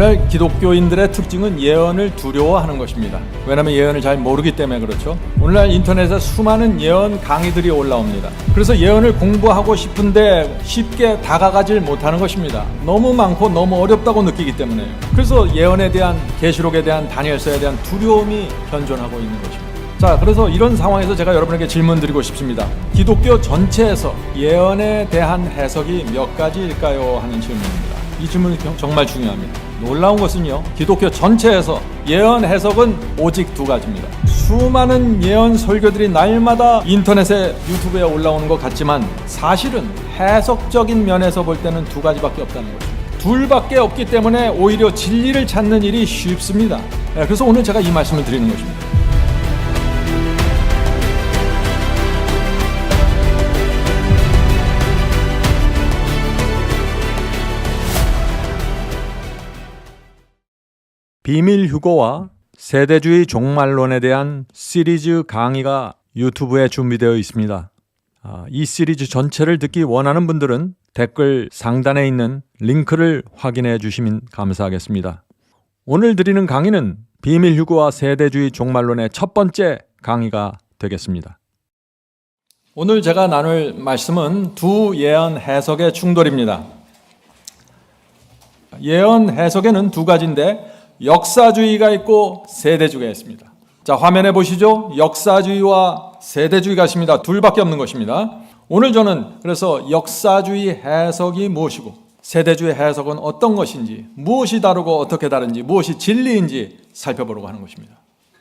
오늘날 기독교인들의 특징은 예언을 두려워하는 것입니다. 왜냐하면 예언을 잘 모르기 때문에 그렇죠. 오늘날 인터넷에 수많은 예언 강의들이 올라옵니다. 그래서 예언을 공부하고 싶은데 쉽게 다가가질 못하는 것입니다. 너무 많고 너무 어렵다고 느끼기 때문에요. 그래서 예언에 대한, 계시록에 대한, 다니엘서에 대한 두려움이 현존하고 있는 것입니다. 자, 그래서 이런 상황에서 제가 여러분에게 질문 드리고 싶습니다. 기독교 전체에서 예언에 대한 해석이 몇 가지일까요? 하는 질문입니다. 이 질문이 정말 중요합니다. 놀라운 것은요, 기독교 전체에서 예언 해석은 오직 두 가지입니다. 수많은 예언 설교들이 날마다 인터넷에, 유튜브에 올라오는 것 같지만 사실은 해석적인 면에서 볼 때는 두 가지밖에 없다는 것입니다. 둘밖에 없기 때문에 오히려 진리를 찾는 일이 쉽습니다. 그래서 오늘 제가 이 말씀을 드리는 것입니다. 비밀 휴거와 세대주의 종말론에 대한 시리즈 강의가 유튜브에 준비되어 있습니다. 이 시리즈 전체를 듣기 원하는 분들은 댓글 상단에 있는 링크를 확인해 주시면 감사하겠습니다. 오늘 드리는 강의는 비밀 휴거와 세대주의 종말론의 첫 번째 강의가 되겠습니다. 오늘 제가 나눌 말씀은 두 예언 해석의 충돌입니다. 예언 해석에는 두 가지인데 역사주의가 있고 세대주의가 있습니다. 자, 화면에 보시죠. 역사주의와 세대주의가 있습니다. 둘밖에 없는 것입니다. 오늘 저는 그래서 역사주의 해석이 무엇이고 세대주의 해석은 어떤 것인지, 무엇이 다르고 어떻게 다른지, 무엇이 진리인지 살펴보려고 하는 것입니다.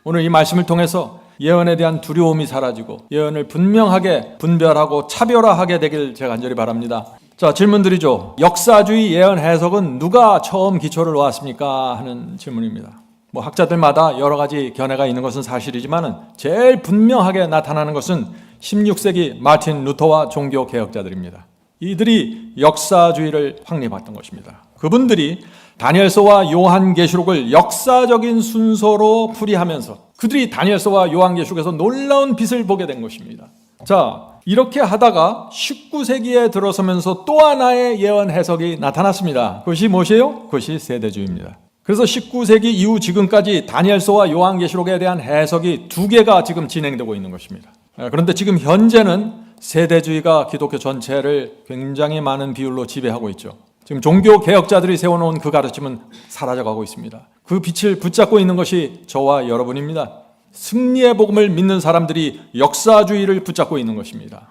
오늘 이 말씀을 통해서 예언에 대한 두려움이 사라지고 예언을 분명하게 분별하고 차별화하게 되길 제가 간절히 바랍니다. 자, 질문 드리죠. 역사주의 예언 해석은 누가 처음 기초를 놓았습니까? 하는 질문입니다. 학자들마다 여러 가지 견해가 있는 것은 사실이지만 제일 분명하게 나타나는 것은 16세기 마틴 루터와 종교 개혁자들입니다. 이들이 역사주의를 확립했던 것입니다. 그분들이 다니엘서와 요한계시록을 역사적인 순서로 풀이하면서 그들이 다니엘서와 요한계시록에서 놀라운 빛을 보게 된 것입니다. 자, 이렇게 하다가 19세기에 들어서면서 또 하나의 예언 해석이 나타났습니다. 그것이 무엇이에요? 그것이 세대주의입니다. 그래서 19세기 이후 지금까지 다니엘서와 요한계시록에 대한 해석이 두 개가 지금 진행되고 있는 것입니다. 그런데 지금 현재는 세대주의가 기독교 전체를 굉장히 많은 비율로 지배하고 있죠. 지금 종교 개혁자들이 세워놓은 그 가르침은 사라져가고 있습니다. 그 빛을 붙잡고 있는 것이 저와 여러분입니다. 승리의 복음을 믿는 사람들이 역사주의를 붙잡고 있는 것입니다.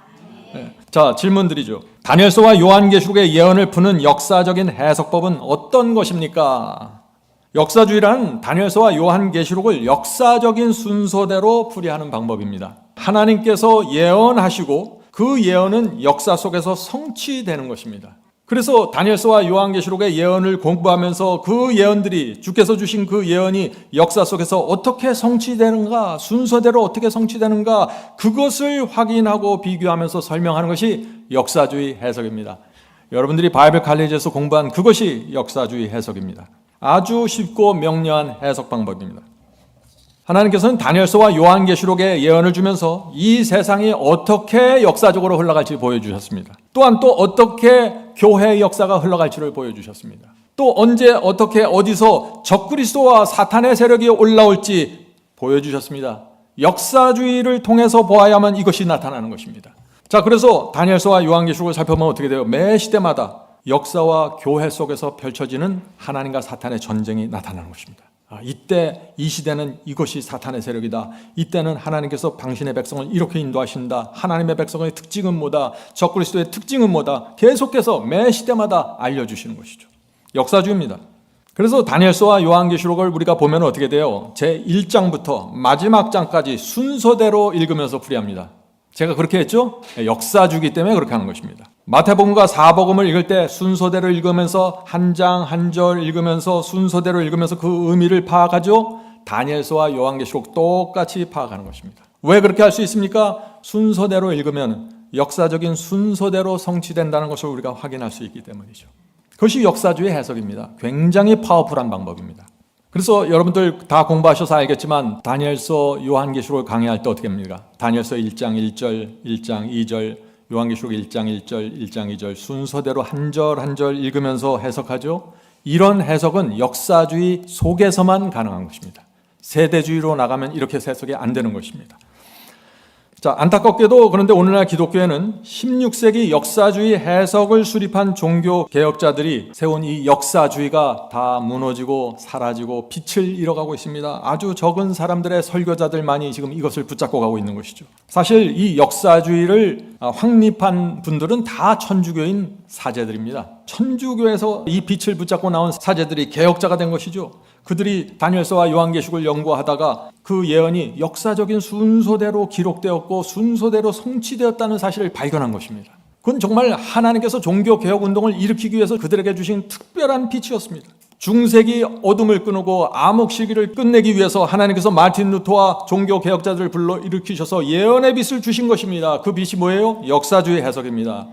자, 질문 드리죠. 다니엘서와 요한계시록의 예언을 푸는 역사적인 해석법은 어떤 것입니까? 역사주의란 다니엘서와 요한계시록을 역사적인 순서대로 풀이하는 방법입니다. 하나님께서 예언하시고 그 예언은 역사 속에서 성취되는 것입니다. 그래서 다니엘서와 요한계시록의 예언을 공부하면서 그 예언들이, 주께서 주신 그 예언이 역사 속에서 어떻게 성취되는가, 순서대로 어떻게 성취되는가, 그것을 확인하고 비교하면서 설명하는 것이 역사주의 해석입니다. 여러분들이 바이블 칼리지에서 공부한 그것이 역사주의 해석입니다. 아주 쉽고 명료한 해석 방법입니다. 하나님께서는 다니엘서와 요한계시록의 예언을 주면서 이 세상이 어떻게 역사적으로 흘러갈지 보여주셨습니다. 또한 또 어떻게 교회의 역사가 흘러갈지를 보여주셨습니다. 또 언제 어떻게 어디서 적그리스도와 사탄의 세력이 올라올지 보여주셨습니다. 역사주의를 통해서 보아야만 이것이 나타나는 것입니다. 자, 그래서 다니엘서와 요한계시록을 살펴보면 어떻게 돼요? 매 시대마다 역사와 교회 속에서 펼쳐지는 하나님과 사탄의 전쟁이 나타나는 것입니다. 이때 이 시대는 이것이 사탄의 세력이다. 이때는 하나님께서 당신의 백성을 이렇게 인도하신다. 하나님의 백성의 특징은 뭐다. 적그리스도의 특징은 뭐다. 계속해서 매 시대마다 알려주시는 것이죠. 역사주의입니다. 그래서 다니엘서와 요한계시록을 우리가 보면 어떻게 돼요? 제1장부터 마지막 장까지 순서대로 읽으면서 풀이합니다. 제가 그렇게 했죠? 역사주의이기 때문에 그렇게 하는 것입니다. 마태복음과 사복음을 읽을 때 순서대로 읽으면서 한 장 한 절 읽으면서 순서대로 읽으면서 그 의미를 파악하죠. 다니엘서와 요한계시록 똑같이 파악하는 것입니다. 왜 그렇게 할 수 있습니까? 순서대로 읽으면 역사적인 순서대로 성취된다는 것을 우리가 확인할 수 있기 때문이죠. 그것이 역사주의 해석입니다. 굉장히 파워풀한 방법입니다. 그래서 여러분들 다 공부하셔서 알겠지만 다니엘서, 요한계시록을 강의할 때 어떻게 합니까? 다니엘서 1장 1절, 1장 2절, 요한계시록 1장 1절, 1장 2절 순서대로 한 절 한 절 읽으면서 해석하죠. 이런 해석은 역사주의 속에서만 가능한 것입니다. 세대주의로 나가면 이렇게 해석이 안 되는 것입니다. 자, 안타깝게도 그런데 오늘날 기독교에는 16세기 역사주의 해석을 수립한 종교 개혁자들이 세운 이 역사주의가 다 무너지고 사라지고 빛을 잃어가고 있습니다. 아주 적은 사람들의 설교자들만이 지금 이것을 붙잡고 가고 있는 것이죠. 사실 이 역사주의를 확립한 분들은 다 천주교인 사제들입니다. 천주교에서 이 빛을 붙잡고 나온 사제들이 개혁자가 된 것이죠. 그들이 다니엘서와 요한계시록을 연구하다가 그 예언이 역사적인 순서대로 기록되었고 순서대로 성취되었다는 사실을 발견한 것입니다. 그건 정말 하나님께서 종교개혁운동을 일으키기 위해서 그들에게 주신 특별한 빛이었습니다. 중세기 어둠을 끊고 암흑시기를 끝내기 위해서 하나님께서 마틴 루터와 종교개혁자들을 불러 일으키셔서 예언의 빛을 주신 것입니다. 그 빛이 뭐예요? 역사주의 해석입니다.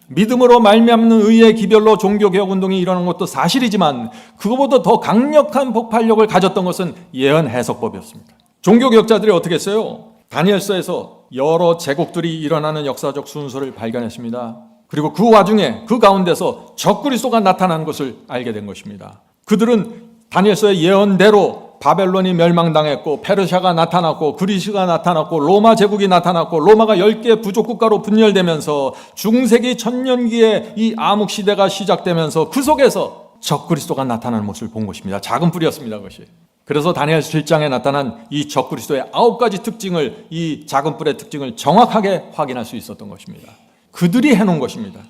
믿음으로 말미암는 의의 기별로 종교개혁운동이 일어난 것도 사실이지만 그것보다 더 강력한 폭발력을 가졌던 것은 예언 해석법이었습니다. 종교개혁자들이 어떻게 했어요? 다니엘서에서 여러 제국들이 일어나는 역사적 순서를 발견했습니다. 그리고 그 와중에 그 가운데서 적그리스도가 나타난 것을 알게 된 것입니다. 그들은 다니엘서의 예언대로 바벨론이 멸망당했고 페르시아가 나타났고 그리스가 나타났고 로마 제국이 나타났고 로마가 10개 부족국가로 분열되면서 중세기 천년기에 이 암흑시대가 시작되면서 그 속에서 적그리스도가 나타나는 모습을 본 것입니다. 작은 뿔이었습니다. 그것이. 그래서 다니엘 7장에 나타난 이 적그리스도의 9가지 특징을, 이 작은 뿔의 특징을 정확하게 확인할 수 있었던 것입니다. 그들이 해놓은 것입니다.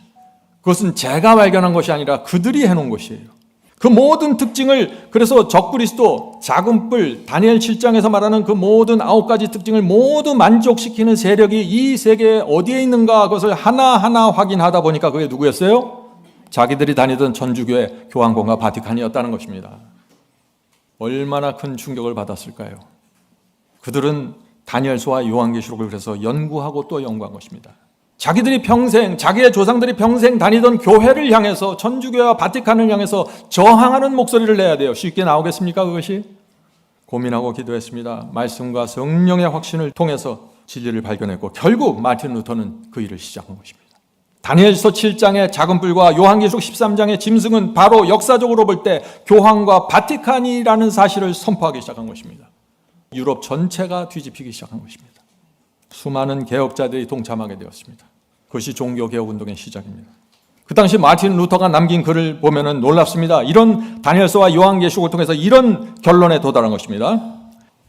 그것은 제가 발견한 것이 아니라 그들이 해놓은 것이에요. 그 모든 특징을, 그래서 적그리스도, 작은 뿔, 다니엘 7장에서 말하는 그 모든 9가지 특징을 모두 만족시키는 세력이 이 세계에 어디에 있는가 그것을 하나하나 확인하다 보니까 그게 누구였어요? 자기들이 다니던 천주교의 교황宫과 바티칸이었다는 것입니다. 얼마나 큰 충격을 받았을까요? 그들은 다니엘서와 요한계시록을 그래서 연구하고 또 연구한 것입니다. 자기들이 평생, 자기의 조상들이 평생 다니던 교회를 향해서, 천주교와 바티칸을 향해서 저항하는 목소리를 내야 돼요. 쉽게 나오겠습니까, 그것이? 고민하고 기도했습니다. 말씀과 성령의 확신을 통해서 진리를 발견했고 결국 마틴 루터는 그 일을 시작한 것입니다. 다니엘서 7장의 작은 뿔과 요한계시록 13장의 짐승은 바로 역사적으로 볼 때 교황과 바티칸이라는 사실을 선포하기 시작한 것입니다. 유럽 전체가 뒤집히기 시작한 것입니다. 수많은 개혁자들이 동참하게 되었습니다. 그것이 종교개혁운동의 시작입니다. 그 당시 마틴 루터가 남긴 글을 보면 놀랍습니다. 이런 다니엘서와 요한계시록을 통해서 이런 결론에 도달한 것입니다.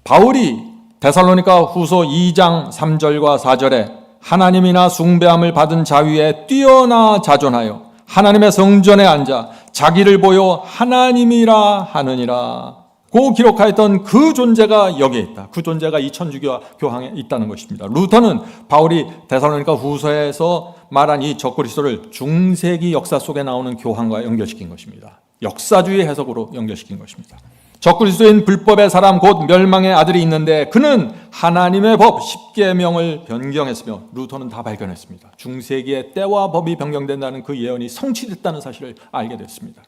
바울이 데살로니가 후서 2장 3절과 4절에 하나님이나 숭배함을 받은 자위에 뛰어나 자존하여 하나님의 성전에 앉아 자기를 보여 하나님이라 하느니라. 고 기록하였던 그 존재가 여기에 있다. 그 존재가 이 천주교와 교황에 있다는 것입니다. 루터는 바울이 데살로니가 후서에서 말한 이 적그리스도를 중세기 역사 속에 나오는 교황과 연결시킨 것입니다. 역사주의 해석으로 연결시킨 것입니다. 적그리스도인 불법의 사람 곧 멸망의 아들이 있는데 그는 하나님의 법 10계명을 변경했으며, 루터는 다 발견했습니다. 중세기의 때와 법이 변경된다는 그 예언이 성취됐다는 사실을 알게 됐습니다.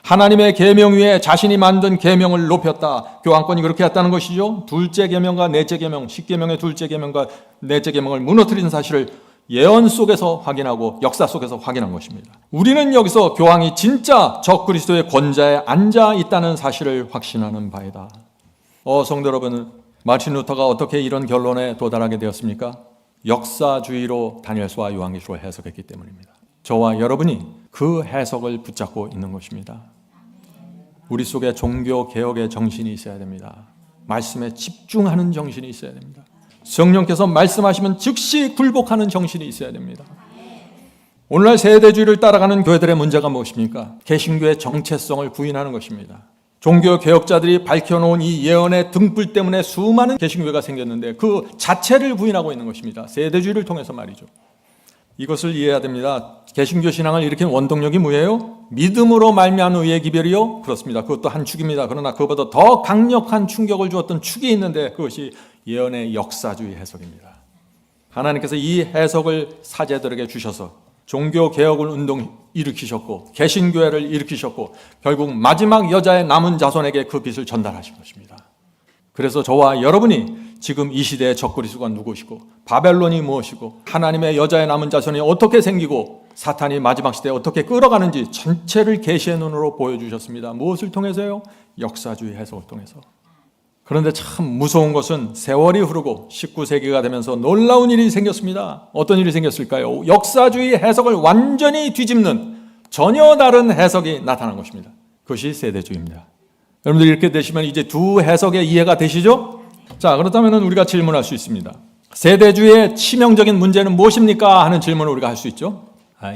하나님의 계명 위에 자신이 만든 계명을 높였다. 교황권이 그렇게 했다는 것이죠. 둘째 계명과 넷째 계명, 10계명의 둘째 계명과 넷째 계명을 무너뜨린 사실을 예언 속에서 확인하고 역사 속에서 확인한 것입니다. 우리는 여기서 교황이 진짜 적그리스도의 권좌에 앉아 있다는 사실을 확신하는 바이다. 성도 여러분, 마틴 루터가 어떻게 이런 결론에 도달하게 되었습니까? 역사주의로 다니엘서와 요한계시록을 해석했기 때문입니다. 저와 여러분이 그 해석을 붙잡고 있는 것입니다. 우리 속에 종교 개혁의 정신이 있어야 됩니다. 말씀에 집중하는 정신이 있어야 됩니다. 성령께서 말씀하시면 즉시 굴복하는 정신이 있어야 됩니다. 오늘날 세대주의를 따라가는 교회들의 문제가 무엇입니까? 개신교의 정체성을 부인하는 것입니다. 종교 개혁자들이 밝혀놓은 이 예언의 등불 때문에 수많은 개신교회가 생겼는데 그 자체를 부인하고 있는 것입니다. 세대주의를 통해서 말이죠. 이것을 이해해야 됩니다. 개신교 신앙을 일으킨 원동력이 뭐예요? 믿음으로 말미암은 의의 기별이요? 그렇습니다. 그것도 한 축입니다. 그러나 그것보다 더 강력한 충격을 주었던 축이 있는데 그것이 예언의 역사주의 해석입니다. 하나님께서 이 해석을 사제들에게 주셔서 종교개혁을 운동 일으키셨고 개신교회를 일으키셨고 결국 마지막 여자의 남은 자손에게 그 빛을 전달하신 것입니다. 그래서 저와 여러분이 지금 이 시대의 적그리스도가 누구시고 바벨론이 무엇이고 하나님의 여자의 남은 자손이 어떻게 생기고 사탄이 마지막 시대에 어떻게 끌어가는지 전체를 계시의 눈으로 보여주셨습니다. 무엇을 통해서요? 역사주의 해석을 통해서. 그런데 참 무서운 것은 세월이 흐르고 19세기가 되면서 놀라운 일이 생겼습니다. 어떤 일이 생겼을까요? 역사주의 해석을 완전히 뒤집는 전혀 다른 해석이 나타난 것입니다. 그것이 세대주의입니다. 여러분들 이렇게 되시면 이제 두 해석의 이해가 되시죠? 자, 그렇다면 우리가 질문할 수 있습니다. 세대주의의 치명적인 문제는 무엇입니까? 하는 질문을 우리가 할 수 있죠.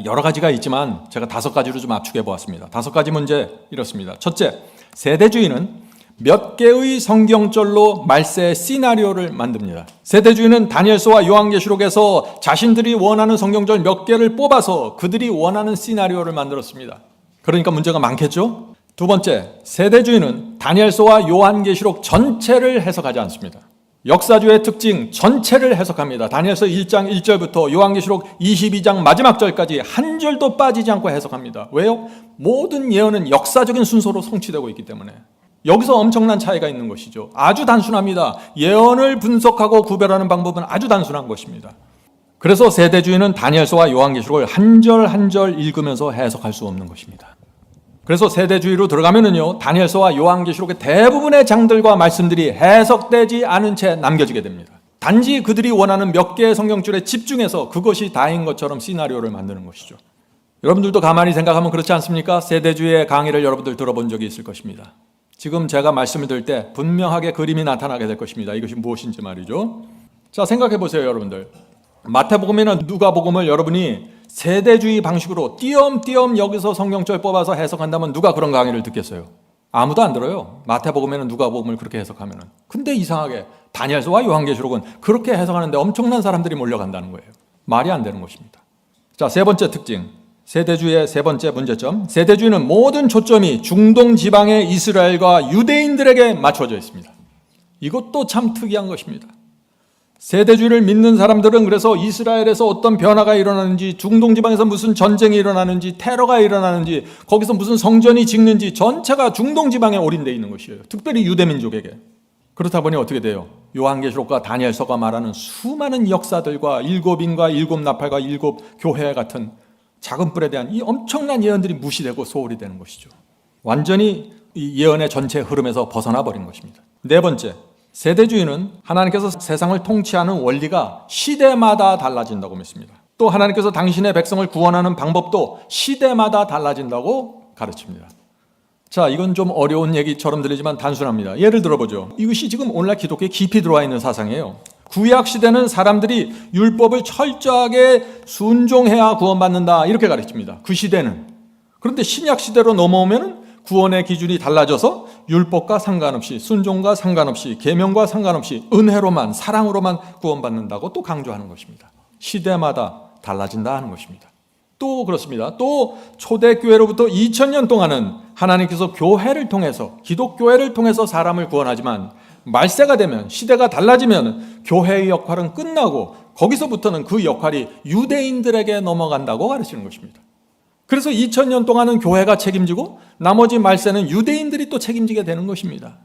여러 가지가 있지만 제가 5가지로 좀 압축해 보았습니다. 5가지 문제 이렇습니다. 첫째, 세대주의는 몇 개의 성경절로 말세의 시나리오를 만듭니다. 세대주의는 다니엘서와 요한계시록에서 자신들이 원하는 성경절 몇 개를 뽑아서 그들이 원하는 시나리오를 만들었습니다. 그러니까 문제가 많겠죠? 두 번째, 세대주의는 다니엘서와 요한계시록 전체를 해석하지 않습니다. 역사주의 특징 전체를 해석합니다. 다니엘서 1장 1절부터 요한계시록 22장 마지막 절까지 한 절도 빠지지 않고 해석합니다. 왜요? 모든 예언은 역사적인 순서로 성취되고 있기 때문에. 여기서 엄청난 차이가 있는 것이죠. 아주 단순합니다. 예언을 분석하고 구별하는 방법은 아주 단순한 것입니다. 그래서 세대주의는 다니엘서와 요한계시록을 한 절 한 절 읽으면서 해석할 수 없는 것입니다. 그래서 세대주의로 들어가면은요, 다니엘서와 요한계시록의 대부분의 장들과 말씀들이 해석되지 않은 채 남겨지게 됩니다. 단지 그들이 원하는 몇 개의 성경줄에 집중해서 그것이 다인 것처럼 시나리오를 만드는 것이죠. 여러분들도 가만히 생각하면 그렇지 않습니까? 세대주의의 강의를 여러분들 들어본 적이 있을 것입니다. 지금 제가 말씀을 드릴 때 분명하게 그림이 나타나게 될 것입니다. 이것이 무엇인지 말이죠. 자, 생각해 보세요, 여러분들. 마태복음이나 누가복음을 여러분이 세대주의 방식으로 띄엄띄엄 여기서 성경절 뽑아서 해석한다면 누가 그런 강의를 듣겠어요? 아무도 안 들어요. 마태복음에는 누가복음을 그렇게 해석하면은. 근데 이상하게 다니엘서와 요한계시록은 그렇게 해석하는데 엄청난 사람들이 몰려간다는 거예요. 말이 안 되는 것입니다. 자, 세 번째 특징. 세대주의의 세 번째 문제점. 세대주의는 모든 초점이 중동 지방의 이스라엘과 유대인들에게 맞춰져 있습니다. 이것도 참 특이한 것입니다. 세대주의를 믿는 사람들은 그래서 이스라엘에서 어떤 변화가 일어나는지, 중동 지방에서 무슨 전쟁이 일어나는지, 테러가 일어나는지, 거기서 무슨 성전이 짓는지 전체가 중동 지방에 올인되어 있는 것이에요. 특별히 유대민족에게. 그렇다 보니 어떻게 돼요? 요한계시록과 다니엘서가 말하는 수많은 역사들과 일곱 인과 일곱 나팔과 일곱 교회 같은 작은 뿔에 대한 이 엄청난 예언들이 무시되고 소홀히 되는 것이죠. 완전히 이 예언의 전체 흐름에서 벗어나 버린 것입니다. 네 번째, 세대주의는 하나님께서 세상을 통치하는 원리가 시대마다 달라진다고 믿습니다. 또 하나님께서 당신의 백성을 구원하는 방법도 시대마다 달라진다고 가르칩니다. 자, 이건 좀 어려운 얘기처럼 들리지만 단순합니다. 예를 들어보죠. 이것이 지금 오늘날 기독교에 깊이 들어와 있는 사상이에요. 구약 시대는 사람들이 율법을 철저하게 순종해야 구원받는다, 이렇게 가르칩니다. 그 시대는. 그런데 신약 시대로 넘어오면 구원의 기준이 달라져서 율법과 상관없이, 순종과 상관없이, 계명과 상관없이 은혜로만, 사랑으로만 구원받는다고 또 강조하는 것입니다. 시대마다 달라진다 하는 것입니다. 또 그렇습니다. 또 초대교회로부터 2000년 동안은 하나님께서 교회를 통해서, 기독교회를 통해서 사람을 구원하지만 말세가 되면, 시대가 달라지면 교회의 역할은 끝나고 거기서부터는 그 역할이 유대인들에게 넘어간다고 가르치는 것입니다. 그래서 2000년 동안은 교회가 책임지고 나머지 말세는 유대인들이 또 책임지게 되는 것입니다.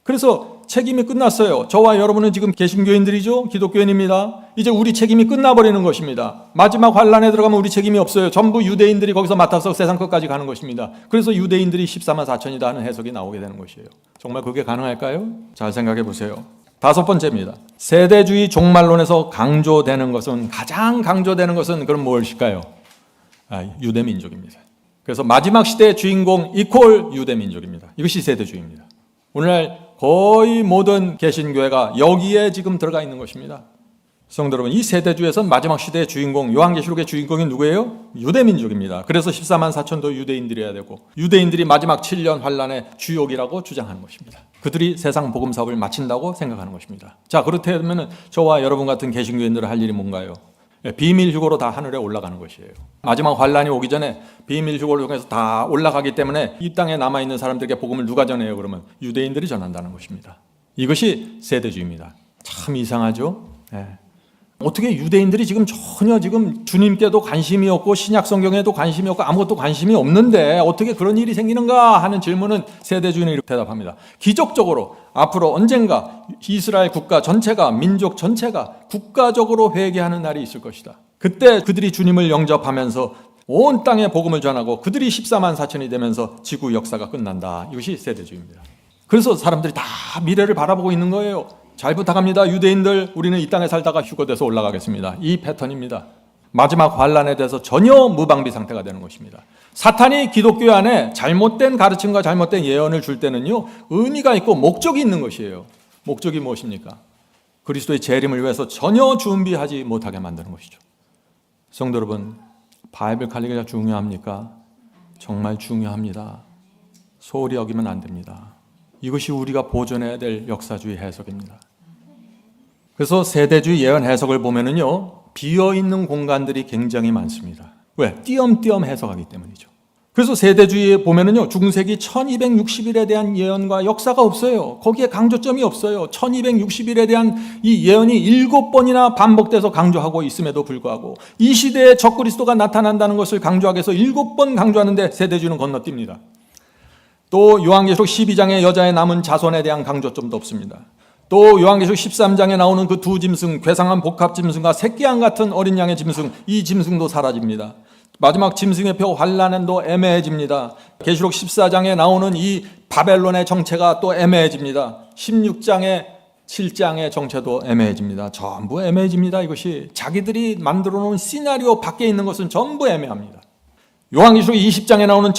그래서 책임이 끝났어요. 저와 여러분은 지금 개신교인들이죠. 기독교인입니다. 이제 우리 책임이 끝나버리는 것입니다. 마지막 환란에 들어가면 우리 책임이 없어요. 전부 유대인들이 거기서 맡아서 세상 끝까지 가는 것입니다. 그래서 유대인들이 14만 4천이다 하는 해석이 나오게 되는 것이에요. 정말 그게 가능할까요? 잘 생각해 보세요. 다섯 번째입니다. 세대주의 종말론에서 강조되는 것은, 가장 강조되는 것은 그럼 무엇일까요? 유대민족입니다. 그래서 마지막 시대의 주인공 이퀄 유대민족입니다. 이것이 세대주의입니다. 오늘날 거의 모든 개신교회가 여기에 지금 들어가 있는 것입니다. 성도 여러분, 이 세대주의에서는 마지막 시대의 주인공, 요한계시록의 주인공이 누구예요? 유대민족입니다. 그래서 14만 4천도 유대인들이어야 되고, 유대인들이 마지막 7년 환란의 주역이라고 주장하는 것입니다. 그들이 세상 복음 사업을 마친다고 생각하는 것입니다. 자, 그렇다면 저와 여러분 같은 개신교인들은 할 일이 뭔가요? 비밀 휴거로 다 하늘에 올라가는 것이에요. 마지막 환란이 오기 전에 비밀 휴거를 통해서 다 올라가기 때문에 이 땅에 남아있는 사람들에게 복음을 누가 전해요? 그러면 유대인들이 전한다는 것입니다. 이것이 세대주의입니다. 참 이상하죠? 어떻게 유대인들이 지금 전혀 지금 주님께도 관심이 없고 신약 성경에도 관심이 없고 아무것도 관심이 없는데 어떻게 그런 일이 생기는가 하는 질문은 세대주의는 이렇게 대답합니다. 기적적으로 앞으로 언젠가 이스라엘 국가 전체가, 민족 전체가 국가적으로 회개하는 날이 있을 것이다. 그때 그들이 주님을 영접하면서 온 땅에 복음을 전하고 그들이 14만 4천이 되면서 지구 역사가 끝난다. 이것이 세대주의입니다. 그래서 사람들이 다 미래를 바라보고 있는 거예요. 잘 부탁합니다. 유대인들, 우리는 이 땅에 살다가 휴거돼서 올라가겠습니다. 이 패턴입니다. 마지막 환란에 대해서 전혀 무방비 상태가 되는 것입니다. 사탄이 기독교 안에 잘못된 가르침과 잘못된 예언을 줄 때는요, 의미가 있고 목적이 있는 것이에요. 목적이 무엇입니까? 그리스도의 재림을 위해서 전혀 준비하지 못하게 만드는 것이죠. 성도 여러분, 바이블 칼리가 중요합니까? 정말 중요합니다. 소홀히 여기면 안 됩니다. 이것이 우리가 보존해야 될 역사주의 해석입니다. 그래서 세대주의 예언 해석을 보면은요, 비어있는 공간들이 굉장히 많습니다. 왜? 띄엄띄엄 해석하기 때문이죠. 그래서 세대주의에 보면은요, 중세기 1260일에 대한 예언과 역사가 없어요. 거기에 강조점이 없어요. 1260일에 대한 이 예언이 7번이나 반복돼서 강조하고 있음에도 불구하고 이 시대에 적그리스도가 나타난다는 것을 강조하기 위해서 7번 강조하는데 세대주의는 건너뜁니다. 또 요한계시록 12장의 여자의 남은 자손에 대한 강조점도 없습니다. 또 요한계시록 13장에 나오는 그 두 짐승, 괴상한 복합 짐승과 새끼양 같은 어린 양의 짐승, 이 짐승도 사라집니다. 마지막 짐승의 표 환란도 애매해집니다. 계시록 14장에 나오는 이 바벨론의 정체가 또 애매해집니다. 16장의 7장의 정체도 애매해집니다. 전부 애매해집니다. 이것이 자기들이 만들어 놓은 시나리오 밖에 있는 것은 전부 애매합니다. 요한계시록 20장에 나오는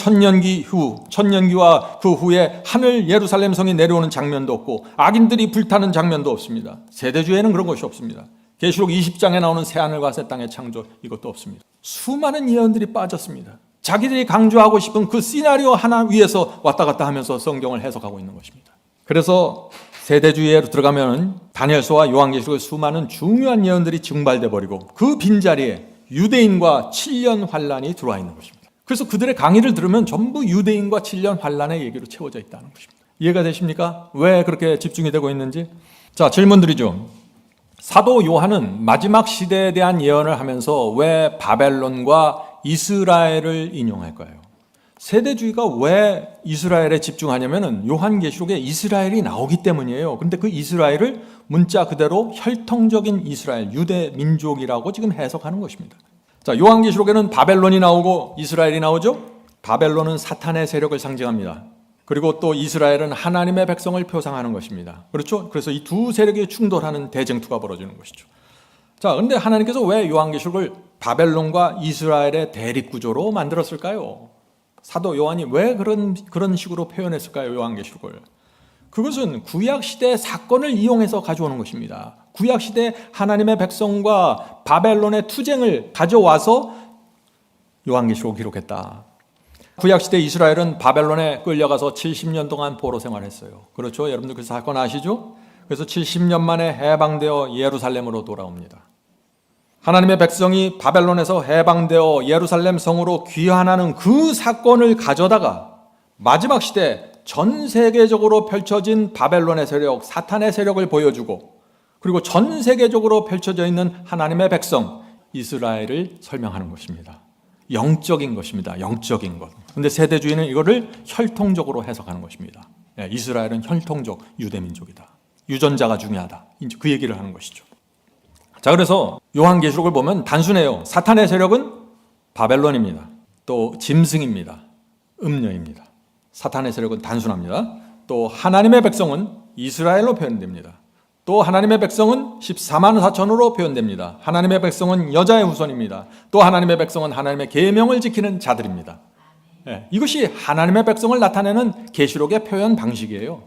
천년기와 그 후에 하늘 예루살렘 성이 내려오는 장면도 없고 악인들이 불타는 장면도 없습니다. 세대주의에는 그런 것이 없습니다. 계시록 20장에 나오는 새하늘과 새 땅의 창조, 이것도 없습니다. 수많은 예언들이 빠졌습니다. 자기들이 강조하고 싶은 그 시나리오 하나 위에서 왔다 갔다 하면서 성경을 해석하고 있는 것입니다. 그래서 세대주의로 들어가면 다니엘서와 요한계시록의 수많은 중요한 예언들이 증발돼 버리고 그 빈자리에 유대인과 7년 환란이 들어와 있는 것입니다. 그래서 그들의 강의를 들으면 전부 유대인과 7년 환란의 얘기로 채워져 있다는 것입니다. 이해가 되십니까? 왜 그렇게 집중이 되고 있는지? 자, 질문드리죠. 사도 요한은 마지막 시대에 대한 예언을 하면서 왜 바벨론과 이스라엘을 인용할까요? 세대주의가 왜 이스라엘에 집중하냐면은 요한계시록에 이스라엘이 나오기 때문이에요. 그런데 그 이스라엘을 문자 그대로 혈통적인 이스라엘, 유대 민족이라고 지금 해석하는 것입니다. 자, 요한계시록에는 바벨론이 나오고 이스라엘이 나오죠? 바벨론은 사탄의 세력을 상징합니다. 그리고 또 이스라엘은 하나님의 백성을 표상하는 것입니다. 그렇죠? 그래서 이 두 세력이 충돌하는 대쟁투가 벌어지는 것이죠. 자, 근데 하나님께서 왜 요한계시록을 바벨론과 이스라엘의 대립구조로 만들었을까요? 사도 요한이 왜 그런 식으로 표현했을까요? 요한계시록을. 그것은 구약시대의 사건을 이용해서 가져오는 것입니다. 구약시대 하나님의 백성과 바벨론의 투쟁을 가져와서 요한계시록을 기록했다. 구약시대 이스라엘은 바벨론에 끌려가서 70년 동안 포로 생활했어요. 그렇죠? 여러분들 그 사건 아시죠? 그래서 70년 만에 해방되어 예루살렘으로 돌아옵니다. 하나님의 백성이 바벨론에서 해방되어 예루살렘 성으로 귀환하는 그 사건을 가져다가 마지막 시대 전 세계적으로 펼쳐진 바벨론의 세력, 사탄의 세력을 보여주고 그리고 전 세계적으로 펼쳐져 있는 하나님의 백성 이스라엘을 설명하는 것입니다. 영적인 것입니다. 영적인 것. 그런데 세대주의는 이거를 혈통적으로 해석하는 것입니다. 이스라엘은 혈통적 유대민족이다. 유전자가 중요하다. 그 얘기를 하는 것이죠. 자, 그래서 요한계시록을 보면 단순해요. 사탄의 세력은 바벨론입니다. 또 짐승입니다. 음녀입니다. 사탄의 세력은 단순합니다. 또 하나님의 백성은 이스라엘로 표현됩니다. 또 하나님의 백성은 14만 4천으로 표현됩니다. 하나님의 백성은 여자의 후손입니다. 또 하나님의 백성은 하나님의 계명을 지키는 자들입니다. 이것이 하나님의 백성을 나타내는 계시록의 표현 방식이에요.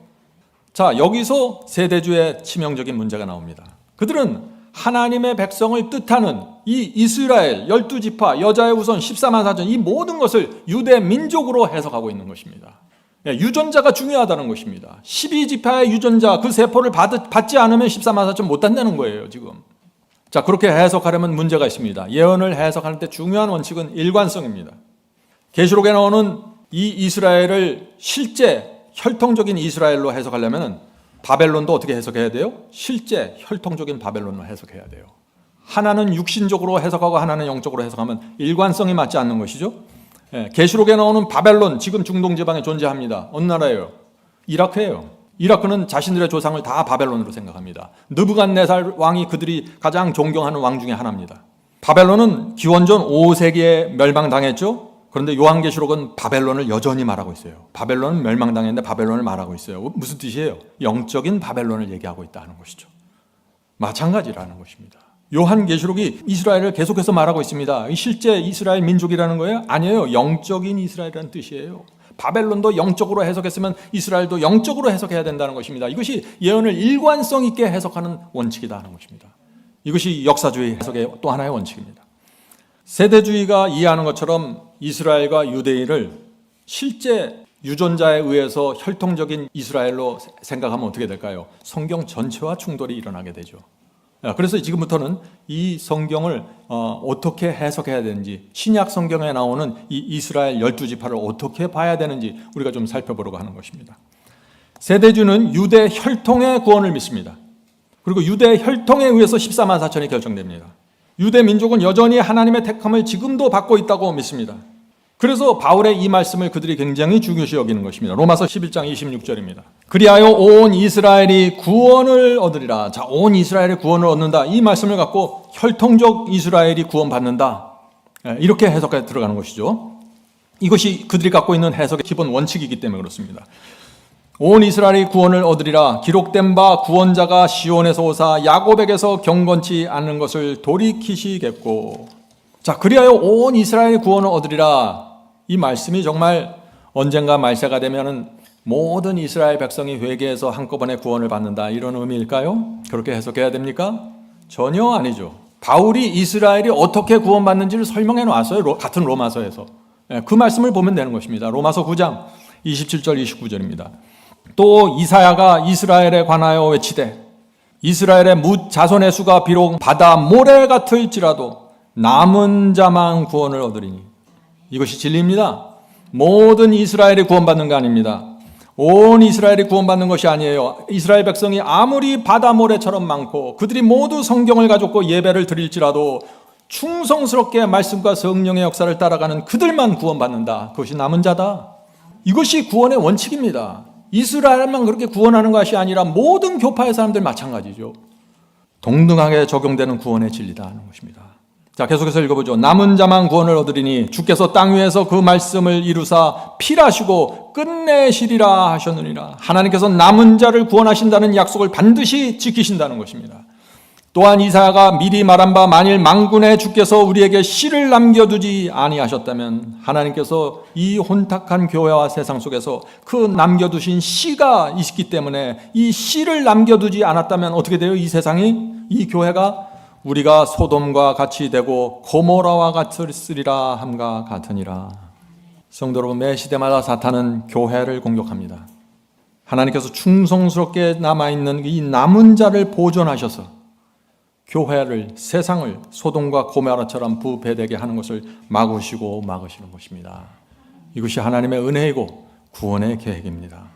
자, 여기서 세대주의 치명적인 문제가 나옵니다. 그들은 하나님의 백성을 뜻하는 이 이스라엘 12지파, 여자의 후손 14만 4천 이 모든 것을 유대 민족으로 해석하고 있는 것입니다. 유전자가 중요하다는 것입니다. 12지파의 유전자 그 세포를 받지 않으면 14만 4천 못 한다는 거예요 지금. 자, 그렇게 해석하려면 문제가 있습니다. 예언을 해석하는 때 중요한 원칙은 일관성입니다. 계시록에 나오는 이 이스라엘을 실제 혈통적인 이스라엘로 해석하려면 바벨론도 어떻게 해석해야 돼요? 실제 혈통적인 바벨론로 해석해야 돼요. 하나는 육신적으로 해석하고 하나는 영적으로 해석하면 일관성이 맞지 않는 것이죠. 계시록에 나오는 바벨론 지금 중동 지방에 존재합니다. 어느 나라예요? 이라크예요. 이라크는 자신들의 조상을 다 바벨론으로 생각합니다. 느부갓네살 왕이 그들이 가장 존경하는 왕 중에 하나입니다. 바벨론은 기원전 5세기에 멸망당했죠. 그런데 요한계시록은 바벨론을 여전히 말하고 있어요. 바벨론은 멸망당했는데 바벨론을 말하고 있어요. 무슨 뜻이에요? 영적인 바벨론을 얘기하고 있다는 것이죠. 마찬가지라는 것입니다. 요한계시록이 이스라엘을 계속해서 말하고 있습니다. 실제 이스라엘 민족이라는 거예요? 아니에요. 영적인 이스라엘이라는 뜻이에요. 바벨론도 영적으로 해석했으면 이스라엘도 영적으로 해석해야 된다는 것입니다. 이것이 예언을 일관성 있게 해석하는 원칙이다 하는 것입니다. 이것이 역사주의 해석의 또 하나의 원칙입니다. 세대주의가 이해하는 것처럼 이스라엘과 유대인을 실제 유전자에 의해서 혈통적인 이스라엘로 생각하면 어떻게 될까요? 성경 전체와 충돌이 일어나게 되죠. 그래서 지금부터는 이 성경을 어떻게 해석해야 되는지, 신약 성경에 나오는 이 이스라엘 12지파를 어떻게 봐야 되는지 우리가 좀 살펴보려고 하는 것입니다. 세대주는 유대 혈통의 구원을 믿습니다. 그리고 유대 혈통에 의해서 14만 4천이 결정됩니다. 유대 민족은 여전히 하나님의 택함을 지금도 받고 있다고 믿습니다. 그래서 바울의 이 말씀을 그들이 굉장히 중요시 여기는 것입니다. 로마서 11장 26절입니다. 그리하여 온 이스라엘이 구원을 얻으리라. 자, 온 이스라엘이 구원을 얻는다. 이 말씀을 갖고 혈통적 이스라엘이 구원받는다. 이렇게 해석에 들어가는 것이죠. 이것이 그들이 갖고 있는 해석의 기본 원칙이기 때문에 그렇습니다. 온 이스라엘이 구원을 얻으리라. 기록된 바 구원자가 시온에서 오사 야곱에게서 경건치 않는 것을 돌이키시겠고. 자, 그리하여 온 이스라엘이 구원을 얻으리라. 이 말씀이 정말 언젠가 말세가 되면은 모든 이스라엘 백성이 회개해서 한꺼번에 구원을 받는다, 이런 의미일까요? 그렇게 해석해야 됩니까? 전혀 아니죠. 바울이 이스라엘이 어떻게 구원받는지를 설명해 놨어요. 같은 로마서에서. 그 말씀을 보면 되는 것입니다. 로마서 9장 27절 29절입니다. 또 이사야가 이스라엘에 관하여 외치되 이스라엘의 뭇 자손의 수가 비록 바다 모래 같을지라도 남은 자만 구원을 얻으리니. 이것이 진리입니다. 모든 이스라엘이 구원받는 거 아닙니다. 온 이스라엘이 구원받는 것이 아니에요. 이스라엘 백성이 아무리 바다 모래처럼 많고 그들이 모두 성경을 가졌고 예배를 드릴지라도 충성스럽게 말씀과 성령의 역사를 따라가는 그들만 구원받는다. 그것이 남은 자다. 이것이 구원의 원칙입니다. 이스라엘만 그렇게 구원하는 것이 아니라 모든 교파의 사람들 마찬가지죠. 동등하게 적용되는 구원의 진리다 하는 것입니다. 자, 계속해서 읽어보죠. 남은 자만 구원을 얻으리니 주께서 땅 위에서 그 말씀을 이루사 필하시고 끝내시리라 하셨느니라. 하나님께서 남은 자를 구원하신다는 약속을 반드시 지키신다는 것입니다. 또한 이사야가 미리 말한 바 만일 만군의 주께서 우리에게 씨를 남겨두지 아니하셨다면 하나님께서 이 혼탁한 교회와 세상 속에서 그 남겨두신 씨가 있기 때문에 이 씨를 남겨두지 않았다면 어떻게 돼요? 이 세상이, 이 교회가 우리가 소돔과 같이 되고 고모라와 같으리라 함과 같으니라. 성도 여러분, 매 시대마다 사탄은 교회를 공격합니다. 하나님께서 충성스럽게 남아있는 이 남은 자를 보존하셔서 교회를, 세상을 소돔과 고모라처럼 부패되게 하는 것을 막으시는 것입니다. 이것이 하나님의 은혜이고 구원의 계획입니다.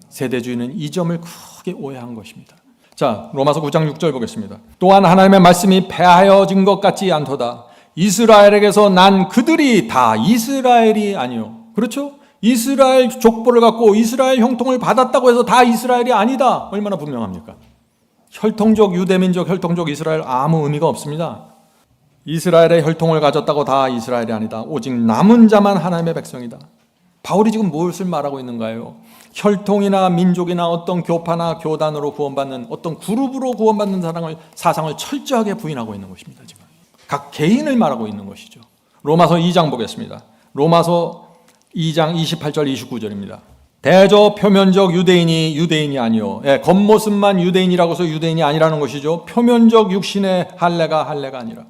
세대주의는 이 점을 크게 오해한 것입니다. 자, 로마서 9장 6절 보겠습니다. 또한 하나님의 말씀이 패하여진 것 같지 않도다. 이스라엘에게서 난 그들이 다 이스라엘이 아니요. 그렇죠? 이스라엘 족보를 갖고 이스라엘 형통을 받았다고 해서 다 이스라엘이 아니다. 얼마나 분명합니까? 혈통적 유대민족, 혈통적 이스라엘 아무 의미가 없습니다. 이스라엘의 혈통을 가졌다고 다 이스라엘이 아니다. 오직 남은 자만 하나님의 백성이다. 바울이 지금 무엇을 말하고 있는가요? 혈통이나 민족이나 어떤 교파나 교단으로 구원받는 어떤 그룹으로 구원받는 사상을 철저하게 부인하고 있는 것입니다. 지금 각 개인을 말하고 있는 것이죠. 로마서 2장 보겠습니다. 로마서 2장 28절 29절입니다. 대저 표면적 유대인이 아니요. 겉모습만 유대인이라고 해서 유대인이 아니라는 것이죠. 표면적 육신의 할례가 아니라,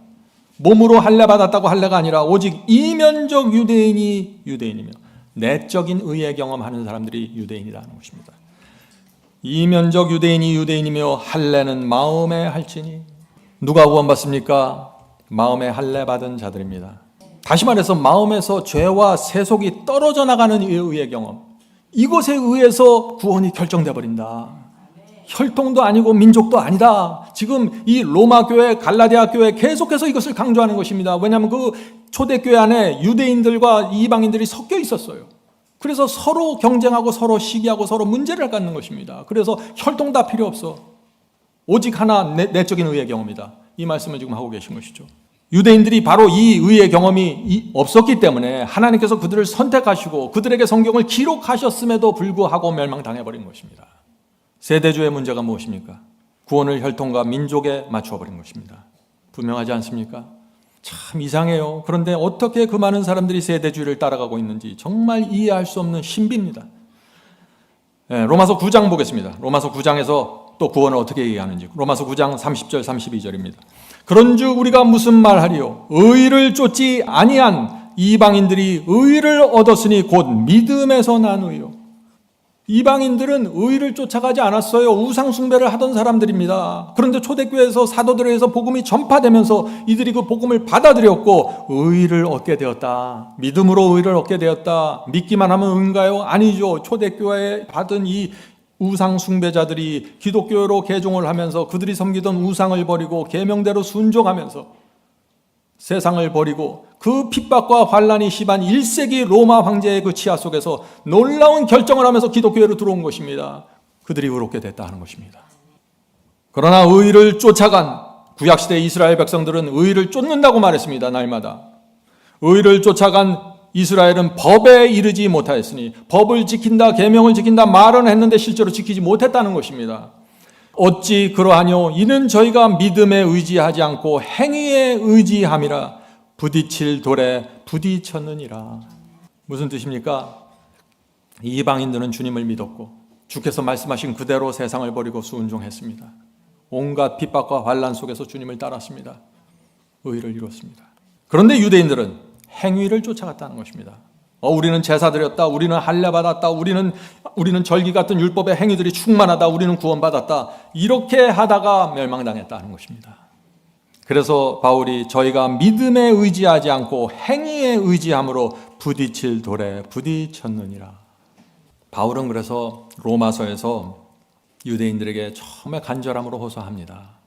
몸으로 할례 받았다고 할례가 아니라 오직 이면적 유대인이 유대인이며 내적인 의의 경험하는 사람들이 유대인이라는 것입니다. 이면적 유대인이 유대인이며 할례는 마음에 할지니. 누가 구원받습니까? 마음에 할례 받은 자들입니다. 다시 말해서 마음에서 죄와 세속이 떨어져 나가는 의의 경험, 이것에 의해서 구원이 결정돼 버린다. 혈통도 아니고 민족도 아니다. 지금 이 로마 교회, 갈라디아 교회 계속해서 이것을 강조하는 것입니다. 왜냐하면 그 초대교회 안에 유대인들과 이방인들이 섞여 있었어요. 그래서 서로 경쟁하고 서로 시기하고 서로 문제를 갖는 것입니다. 그래서 혈통 다 필요 없어. 오직 하나 내적인 의의 경험이다. 이 말씀을 지금 하고 계신 것이죠. 유대인들이 바로 이 의의 경험이 없었기 때문에 하나님께서 그들을 선택하시고 그들에게 성경을 기록하셨음에도 불구하고 멸망당해버린 것입니다. 세대주의 문제가 무엇입니까? 구원을 혈통과 민족에 맞추어버린 것입니다. 분명하지 않습니까? 참 이상해요. 그런데 어떻게 그 많은 사람들이 세대주의를 따라가고 있는지 정말 이해할 수 없는 신비입니다. 로마서 9장 보겠습니다. 로마서 9장에서 또 구원을 어떻게 얘기하는지. 로마서 9장 30절 32절입니다. 그런즉 우리가 무슨 말하리요? 의를 쫓지 아니한 이방인들이 의를 얻었으니 곧 믿음에서 난 의요. 이방인들은 의를 쫓아가지 않았어요. 우상 숭배를 하던 사람들입니다. 그런데 초대교회에서 사도들에 의해서 복음이 전파되면서 이들이 그 복음을 받아들였고 의를 얻게 되었다. 믿음으로 의를 얻게 되었다. 믿기만 하면 의인가요? 아니죠. 초대교회에 받은 이 우상 숭배자들이 기독교로 개종을 하면서 그들이 섬기던 우상을 버리고 계명대로 순종하면서 세상을 버리고 그 핍박과 환란이 심한 1세기 로마 황제의 그 치하 속에서 놀라운 결정을 하면서 기독교회로 들어온 것입니다. 그들이 의롭게 됐다 하는 것입니다. 그러나 의를 쫓아간 구약시대 이스라엘 백성들은 의를 쫓는다고 말했습니다. 날마다. 의를 쫓아간 이스라엘은 법에 이르지 못하였으니 법을 지킨다, 계명을 지킨다 말은 했는데 실제로 지키지 못했다는 것입니다. 어찌 그러하뇨? 이는 저희가 믿음에 의지하지 않고 행위에 의지함이라 부딪힐 돌에 부딪혔느니라. 무슨 뜻입니까? 이방인들은 주님을 믿었고 주께서 말씀하신 그대로 세상을 버리고 순종했습니다. 온갖 핍박과 환난 속에서 주님을 따랐습니다. 의를 이뤘습니다. 그런데 유대인들은 행위를 쫓아갔다는 것입니다. 우리는 제사 드렸다. 우리는 할례 받았다. 우리는 절기 같은 율법의 행위들이 충만하다. 우리는 구원받았다. 이렇게 하다가 멸망당했다는 것입니다. 그래서 바울이 저희가 믿음에 의지하지 않고 행위에 의지함으로 부딪힐 돌에 부딪혔느니라. 바울은 그래서 로마서에서 유대인들에게 정말 간절함으로 호소합니다.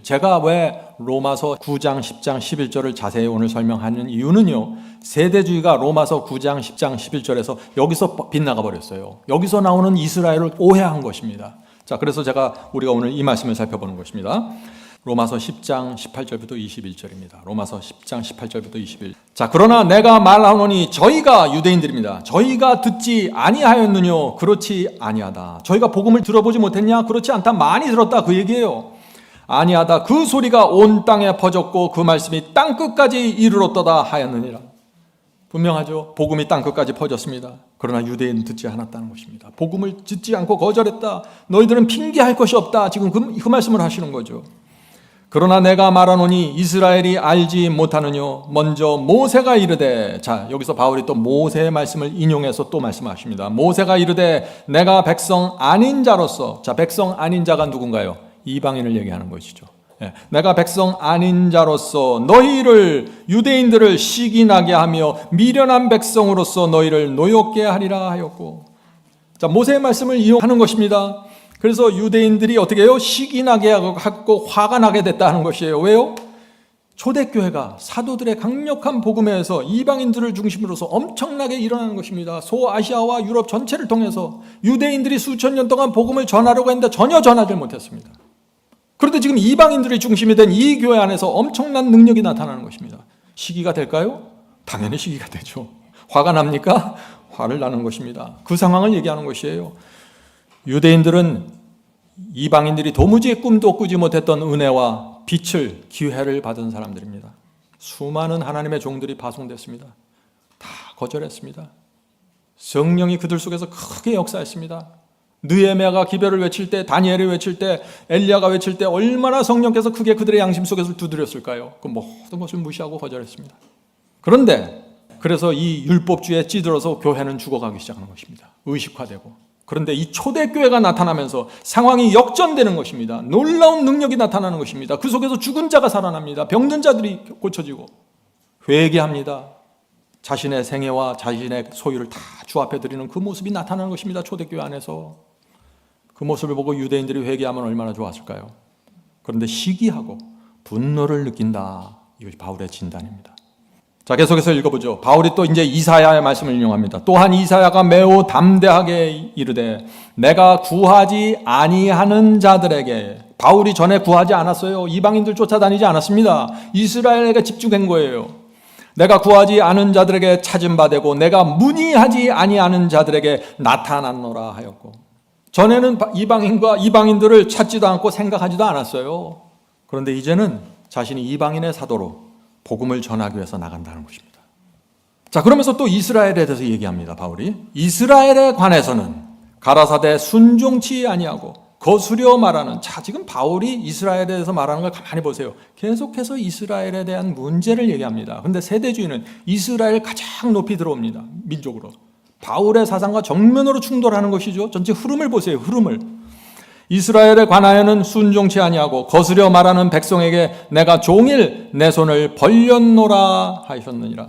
제가 왜 로마서 9장, 10장, 11절을 자세히 오늘 설명하는 이유는요, 세대주의가 로마서 9장, 10장, 11절에서 여기서 빗나가 버렸어요. 여기서 나오는 이스라엘을 오해한 것입니다. 자, 그래서 우리가 오늘 이 말씀을 살펴보는 것입니다. 로마서 10장 18절부터 21절입니다. 로마서 10장 18절부터 21절. 자, 그러나 내가 말하노니 저희가 유대인들입니다. 저희가 듣지 아니하였느뇨? 그렇지 아니하다. 저희가 복음을 들어보지 못했냐? 그렇지 않다. 많이 들었다. 그 얘기예요. 아니하다. 그 소리가 온 땅에 퍼졌고 그 말씀이 땅끝까지 이르렀도다 하였느니라. 분명하죠. 복음이 땅끝까지 퍼졌습니다. 그러나 유대인은 듣지 않았다는 것입니다. 복음을 듣지 않고 거절했다. 너희들은 핑계할 것이 없다. 지금 그 말씀을 하시는 거죠. 그러나 내가 말하노니 이스라엘이 알지 못하느뇨? 먼저 모세가 이르되, 자, 여기서 바울이 또 모세의 말씀을 인용해서 또 말씀하십니다. 모세가 이르되 내가 백성 아닌 자로서, 자, 백성 아닌 자가 누군가요? 이방인을 얘기하는 것이죠. 내가 백성 아닌 자로서 너희를, 유대인들을 시기나게 하며 미련한 백성으로서 너희를 노엽게 하리라 하였고, 자, 모세의 말씀을 이용하는 것입니다. 그래서 유대인들이 어떻게 해요? 시기나게 하고 화가 나게 됐다 하는 것이에요. 왜요? 초대교회가 사도들의 강력한 복음에 의해서 이방인들을 중심으로서 엄청나게 일어나는 것입니다. 소아시아와 유럽 전체를 통해서 유대인들이 수천 년 동안 복음을 전하려고 했는데 전혀 전하지 못했습니다. 그런데 지금 이방인들이 중심이 된 이 교회 안에서 엄청난 능력이 나타나는 것입니다. 시기가 될까요? 당연히 시기가 되죠. 화가 납니까? 화를 나는 것입니다. 그 상황을 얘기하는 것이에요. 유대인들은 이방인들이 도무지 꿈도 꾸지 못했던 은혜와 빛을, 기회를 받은 사람들입니다. 수많은 하나님의 종들이 파송됐습니다. 다 거절했습니다. 성령이 그들 속에서 크게 역사했습니다. 느헤미야가 기별을 외칠 때, 다니엘이 외칠 때, 엘리야가 외칠 때 얼마나 성령께서 크게 그들의 양심 속에서 두드렸을까요? 그 모든 것을 무시하고 거절했습니다. 그런데 그래서 이 율법주의에 찌들어서 교회는 죽어가기 시작하는 것입니다. 의식화되고. 그런데 이 초대교회가 나타나면서 상황이 역전되는 것입니다. 놀라운 능력이 나타나는 것입니다. 그 속에서 죽은 자가 살아납니다. 병든 자들이 고쳐지고 회개합니다. 자신의 생애와 자신의 소유를 다 주 앞에 드리는 그 모습이 나타나는 것입니다. 초대교회 안에서. 그 모습을 보고 유대인들이 회개하면 얼마나 좋았을까요? 그런데 시기하고 분노를 느낀다. 이것이 바울의 진단입니다. 자, 계속해서 읽어보죠. 바울이 또 이제 이사야의 말씀을 인용합니다. 또한 이사야가 매우 담대하게 이르되 내가 구하지 아니하는 자들에게 바울이 전에 구하지 않았어요. 이방인들 쫓아다니지 않았습니다. 이스라엘에게 집중한 거예요. 내가 구하지 않은 자들에게 찾은 바 되고 내가 문의하지 아니하는 자들에게 나타났노라 하였고, 전에는 이방인과 이방인들을 찾지도 않고 생각하지도 않았어요. 그런데 이제는 자신이 이방인의 사도로 복음을 전하기 위해서 나간다는 것입니다. 자, 그러면서 또 이스라엘에 대해서 얘기합니다. 바울이 이스라엘에 관해서는 가라사대 순종치 아니하고 거스려 말하는. 자, 지금 바울이 이스라엘에 대해서 말하는 걸 가만히 보세요. 계속해서 이스라엘에 대한 문제를 얘기합니다. 그런데 세대주의는 이스라엘 가장 높이 들어옵니다. 민족으로. 바울의 사상과 정면으로 충돌하는 것이죠. 전체 흐름을 보세요. 흐름을. 이스라엘에 관하여는 순종치 아니하고 거스려 말하는 백성에게 내가 종일 내 손을 벌렸노라 하셨느니라.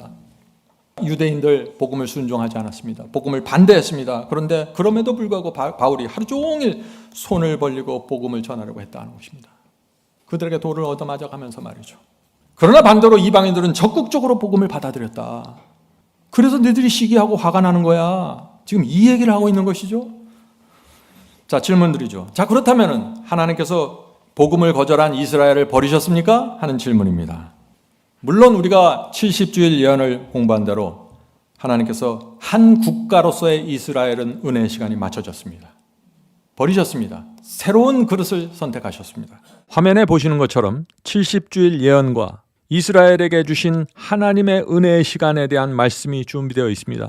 유대인들 복음을 순종하지 않았습니다. 복음을 반대했습니다. 그런데 그럼에도 불구하고 바울이 하루 종일 손을 벌리고 복음을 전하려고 했다는 것입니다. 그들에게 돌을 얻어맞아 가면서 말이죠. 그러나 반대로 이방인들은 적극적으로 복음을 받아들였다. 그래서 너희들이 시기하고 화가 나는 거야. 지금 이 얘기를 하고 있는 것이죠. 자, 질문 드리죠. 자, 그렇다면 하나님께서 복음을 거절한 이스라엘을 버리셨습니까? 하는 질문입니다. 물론 우리가 70주일 예언을 공부한 대로 하나님께서 한 국가로서의 이스라엘은 은혜의 시간이 맞춰졌습니다. 버리셨습니다. 새로운 그릇을 선택하셨습니다. 화면에 보시는 것처럼 70주일 예언과 이스라엘에게 주신 하나님의 은혜의 시간에 대한 말씀이 준비되어 있습니다.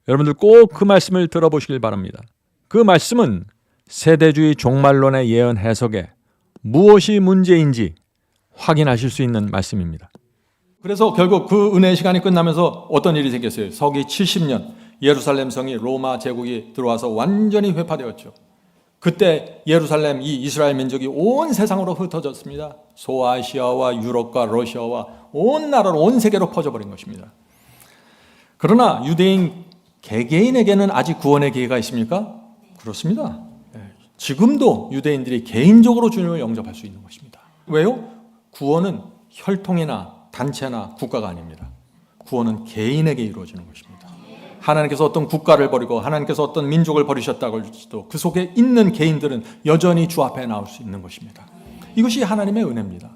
여러분들 꼭 그 말씀을 들어보시길 바랍니다. 그 말씀은 세대주의 종말론의 예언 해석에 무엇이 문제인지 확인하실 수 있는 말씀입니다. 그래서 결국 그 은혜의 시간이 끝나면서 어떤 일이 생겼어요? 서기 70년 예루살렘 성이 로마 제국이 들어와서 완전히 회파되었죠. 그때 예루살렘, 이 이스라엘 민족이 온 세상으로 흩어졌습니다. 소아시아와 유럽과 러시아와 온 나라로, 온 세계로 퍼져버린 것입니다. 그러나 유대인 개개인에게는 아직 구원의 기회가 있습니까? 그렇습니다. 지금도 유대인들이 개인적으로 주님을 영접할 수 있는 것입니다. 왜요? 구원은 혈통이나 단체나 국가가 아닙니다. 구원은 개인에게 이루어지는 것입니다. 하나님께서 어떤 국가를 버리고 하나님께서 어떤 민족을 버리셨다고 할지도 그 속에 있는 개인들은 여전히 주 앞에 나올 수 있는 것입니다. 이것이 하나님의 은혜입니다.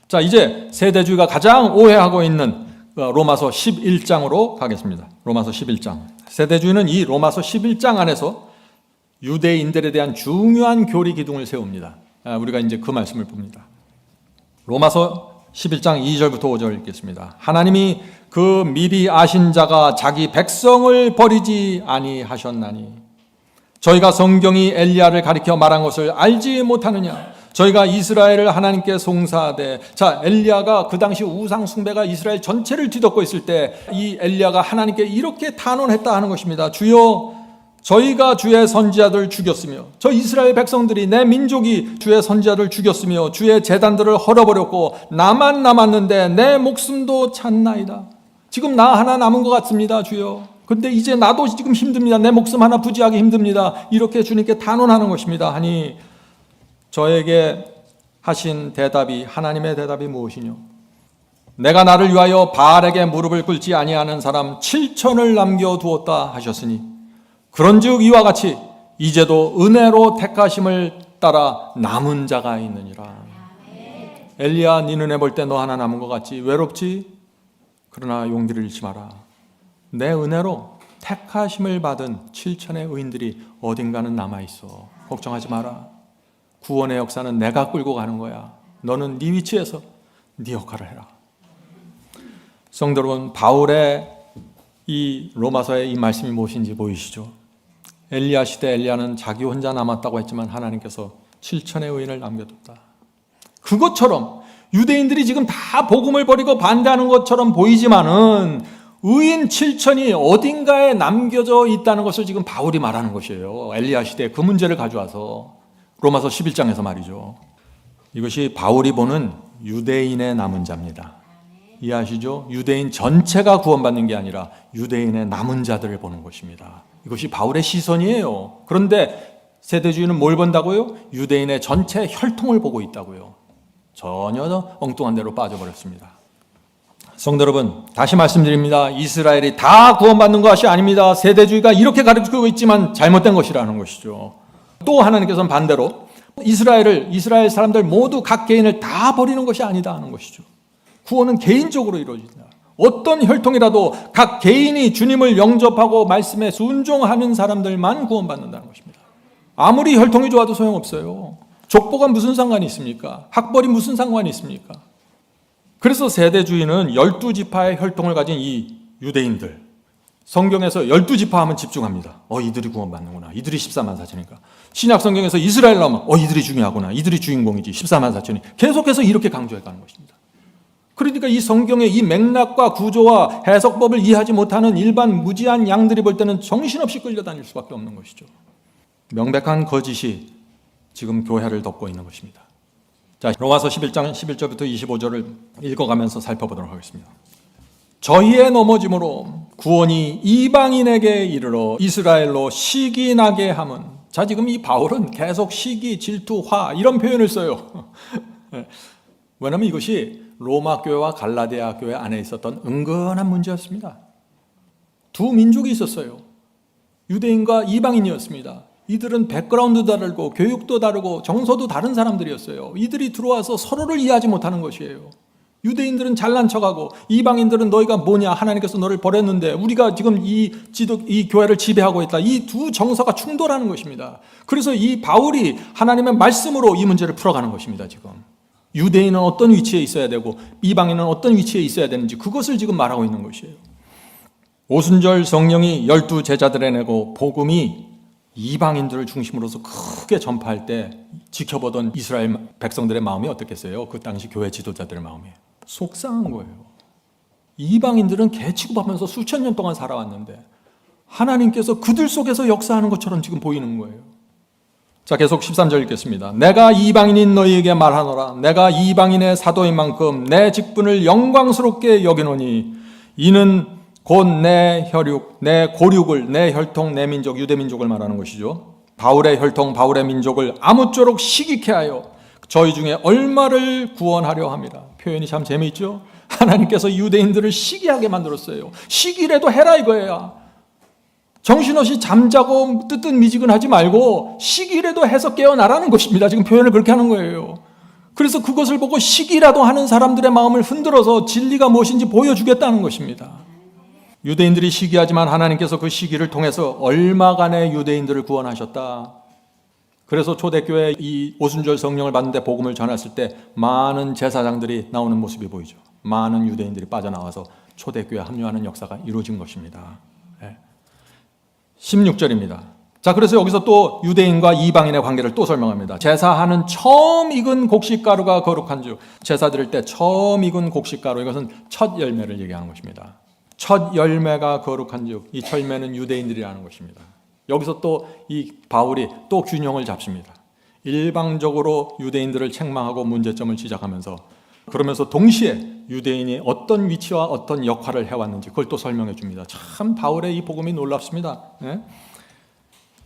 자, 이제 세대주의가 가장 오해하고 있는 로마서 11장으로 가겠습니다. 로마서 11장. 세대주의는 이 로마서 11장 안에서 유대인들에 대한 중요한 교리 기둥을 세웁니다. 우리가 이제 그 말씀을 봅니다. 로마서 11장 2절부터 5절 읽겠습니다. 하나님이 그 미리 아신 자가 자기 백성을 버리지 아니하셨나니 저희가 성경이 엘리야를 가리켜 말한 것을 알지 못하느냐. 저희가 이스라엘을 하나님께 송사하되. 자, 엘리야가 그 당시 우상 숭배가 이스라엘 전체를 뒤덮고 있을 때 이 엘리야가 하나님께 이렇게 탄원했다 하는 것입니다. 주여, 저희가 주의 선지자들을 죽였으며 저 이스라엘 백성들이, 내 민족이 주의 선지자들을 죽였으며 주의 제단들을 헐어버렸고 나만 남았는데 내 목숨도 찼나이다. 지금 나 하나 남은 것 같습니다, 주여. 근데 이제 나도 지금 힘듭니다. 내 목숨 하나 부지하기 힘듭니다. 이렇게 주님께 단언하는 것입니다. 하니 저에게 하신 대답이, 하나님의 대답이 무엇이뇨? 내가 나를 위하여 바알에게 무릎을 꿇지 아니하는 사람 7천을 남겨두었다 하셨으니 그런즉 이와 같이 이제도 은혜로 택하심을 따라 남은 자가 있느니라. 엘리야, 네 눈에 볼 때 너 하나 남은 것 같지? 외롭지? 그러나 용기를 잃지 마라. 내 은혜로 택하심을 받은 7천의 의인들이 어딘가는 남아있어. 걱정하지 마라. 구원의 역사는 내가 끌고 가는 거야. 너는 네 위치에서 네 역할을 해라. 성도 여러분, 바울의 이 로마서의 이 말씀이 무엇인지 보이시죠? 엘리야 시대 엘리야는 자기 혼자 남았다고 했지만 하나님께서 7천의 의인을 남겨뒀다. 그것처럼 유대인들이 지금 다 복음을 버리고 반대하는 것처럼 보이지만은 의인 7천이 어딘가에 남겨져 있다는 것을 지금 바울이 말하는 것이에요. 엘리야 시대 그 문제를 가져와서 로마서 11장에서 말이죠. 이것이 바울이 보는 유대인의 남은 자입니다. 이해하시죠? 유대인 전체가 구원받는 게 아니라 유대인의 남은 자들을 보는 것입니다. 이것이 바울의 시선이에요. 그런데 세대주의는 뭘 본다고요? 유대인의 전체 혈통을 보고 있다고요. 전혀 엉뚱한 데로 빠져버렸습니다. 성도 여러분, 다시 말씀드립니다. 이스라엘이 다 구원받는 것이 아닙니다. 세대주의가 이렇게 가르치고 있지만 잘못된 것이라는 것이죠. 또 하나님께서는 반대로 이스라엘 사람들 모두 각 개인을 다 버리는 것이 아니다 하는 것이죠. 구원은 개인적으로 이루어진다. 어떤 혈통이라도 각 개인이 주님을 영접하고 말씀에 순종하는 사람들만 구원받는다는 것입니다. 아무리 혈통이 좋아도 소용없어요. 족보가 무슨 상관이 있습니까? 학벌이 무슨 상관이 있습니까? 그래서 세대주의는 12지파의 혈통을 가진 이 유대인들, 성경에서 12지파 하면 집중합니다. 이들이 구원받는구나. 이들이 14만 4천이니까. 신약 성경에서 이스라엘 나오면 이들이 중요하구나. 이들이 주인공이지. 14만 4천이. 계속해서 이렇게 강조해 가는 것입니다. 그러니까 이 성경의 이 맥락과 구조와 해석법을 이해하지 못하는 일반 무지한 양들이 볼 때는 정신없이 끌려다닐 수밖에 없는 것이죠. 명백한 거짓이 지금 교회를 덮고 있는 것입니다. 자, 로마서 11장 11절부터 25절을 읽어가면서 살펴보도록 하겠습니다. 저희의 넘어짐으로 구원이 이방인에게 이르러 이스라엘로 시기 나게 함은. 자, 지금 이 바울은 계속 시기, 질투, 화 이런 표현을 써요. 왜냐하면 이것이 로마 교회와 갈라디아 교회 안에 있었던 은근한 문제였습니다. 두 민족이 있었어요. 유대인과 이방인이었습니다. 이들은 백그라운드도 다르고 교육도 다르고 정서도 다른 사람들이었어요. 이들이 들어와서 서로를 이해하지 못하는 것이에요. 유대인들은 잘난 척하고 이방인들은 너희가 뭐냐, 하나님께서 너를 버렸는데 우리가 지금 이 교회를 지배하고 있다. 이 두 정서가 충돌하는 것입니다. 그래서 이 바울이 하나님의 말씀으로 이 문제를 풀어가는 것입니다. 지금 유대인은 어떤 위치에 있어야 되고 이방인은 어떤 위치에 있어야 되는지 그것을 지금 말하고 있는 것이에요. 오순절 성령이 12제자들에 내고 복음이 이방인들을 중심으로서 크게 전파할 때 지켜보던 이스라엘 백성들의 마음이 어떻겠어요? 그 당시 교회 지도자들의 마음이 속상한 거예요. 이방인들은 개 취급하면서 수천 년 동안 살아왔는데 하나님께서 그들 속에서 역사하는 것처럼 지금 보이는 거예요. 자, 계속 13절 읽겠습니다. 내가 이방인인 너희에게 말하노라. 내가 이방인의 사도인 만큼 내 직분을 영광스럽게 여기노니 이는 곧 내 혈육, 내 고륙을, 내 혈통, 내 민족, 유대민족을 말하는 것이죠. 바울의 혈통, 바울의 민족을 아무쪼록 시기케 하여 저희 중에 얼마를 구원하려 합니다. 표현이 참 재미있죠. 하나님께서 유대인들을 시기하게 만들었어요. 시기라도 해라 이거예요. 정신없이 잠자고 뜨뜻미지근하지 말고 시기라도 해서 깨어나라는 것입니다. 지금 표현을 그렇게 하는 거예요. 그래서 그것을 보고 시기라도 하는 사람들의 마음을 흔들어서 진리가 무엇인지 보여주겠다는 것입니다. 유대인들이 시기하지만 하나님께서 그 시기를 통해서 얼마간의 유대인들을 구원하셨다. 그래서 초대교회 이 오순절 성령을 받는데 복음을 전했을 때 많은 제사장들이 나오는 모습이 보이죠. 많은 유대인들이 빠져나와서 초대교회에 합류하는 역사가 이루어진 것입니다. 16절입니다. 자, 그래서 여기서 또 유대인과 이방인의 관계를 또 설명합니다. 제사하는 처음 익은 곡식가루가 거룩한 즉, 제사 드릴 때 처음 익은 곡식가루, 이것은 첫 열매를 얘기하는 것입니다. 첫 열매가 거룩한 즉, 이 첫 열매는 유대인들이라는 것입니다. 여기서 또 이 바울이 또 균형을 잡습니다. 일방적으로 유대인들을 책망하고 문제점을 지적하면서 그러면서 동시에 유대인이 어떤 위치와 어떤 역할을 해왔는지 그걸 또 설명해 줍니다. 참 바울의 이 복음이 놀랍습니다.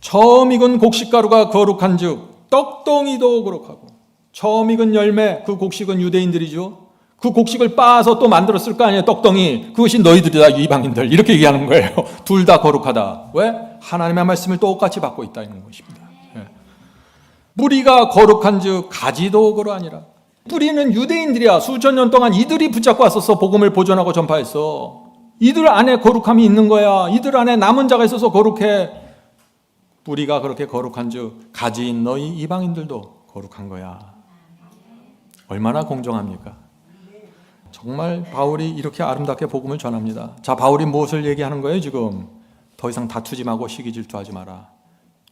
처음 익은 곡식가루가 거룩한 즉 떡덩이도 거룩하고, 처음 익은 열매, 그 곡식은 유대인들이죠. 그 곡식을 빻아서 또 만들었을 거 아니에요. 떡덩이. 그것이 너희들이다, 이방인들. 이렇게 얘기하는 거예요. 둘 다 거룩하다. 왜? 하나님의 말씀을 똑같이 받고 있다 이런 것입니다. 뿌리가 거룩한 즉 가지도 거룩하니라. 뿌리는 유대인들이야. 수천 년 동안 이들이 붙잡고 왔어서 복음을 보존하고 전파했어. 이들 안에 거룩함이 있는 거야. 이들 안에 남은 자가 있어서 거룩해. 뿌리가 그렇게 거룩한 즉 가지인 너희 이방인들도 거룩한 거야. 얼마나 공정합니까? 정말 바울이 이렇게 아름답게 복음을 전합니다. 자, 바울이 무엇을 얘기하는 거예요 지금? 더 이상 다투지 말고 시기 질투하지 마라.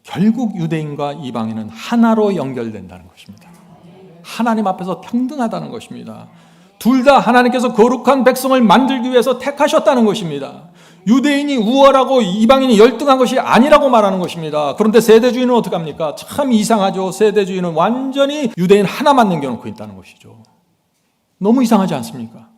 결국 유대인과 이방인은 하나로 연결된다는 것입니다. 하나님 앞에서 평등하다는 것입니다. 둘 다 하나님께서 거룩한 백성을 만들기 위해서 택하셨다는 것입니다. 유대인이 우월하고 이방인이 열등한 것이 아니라고 말하는 것입니다. 그런데 세대주의는 어떻게 합니까? 참 이상하죠. 세대주의는 완전히 유대인 하나만 남겨놓고 있다는 것이죠. 너무 이상하지 않습니까?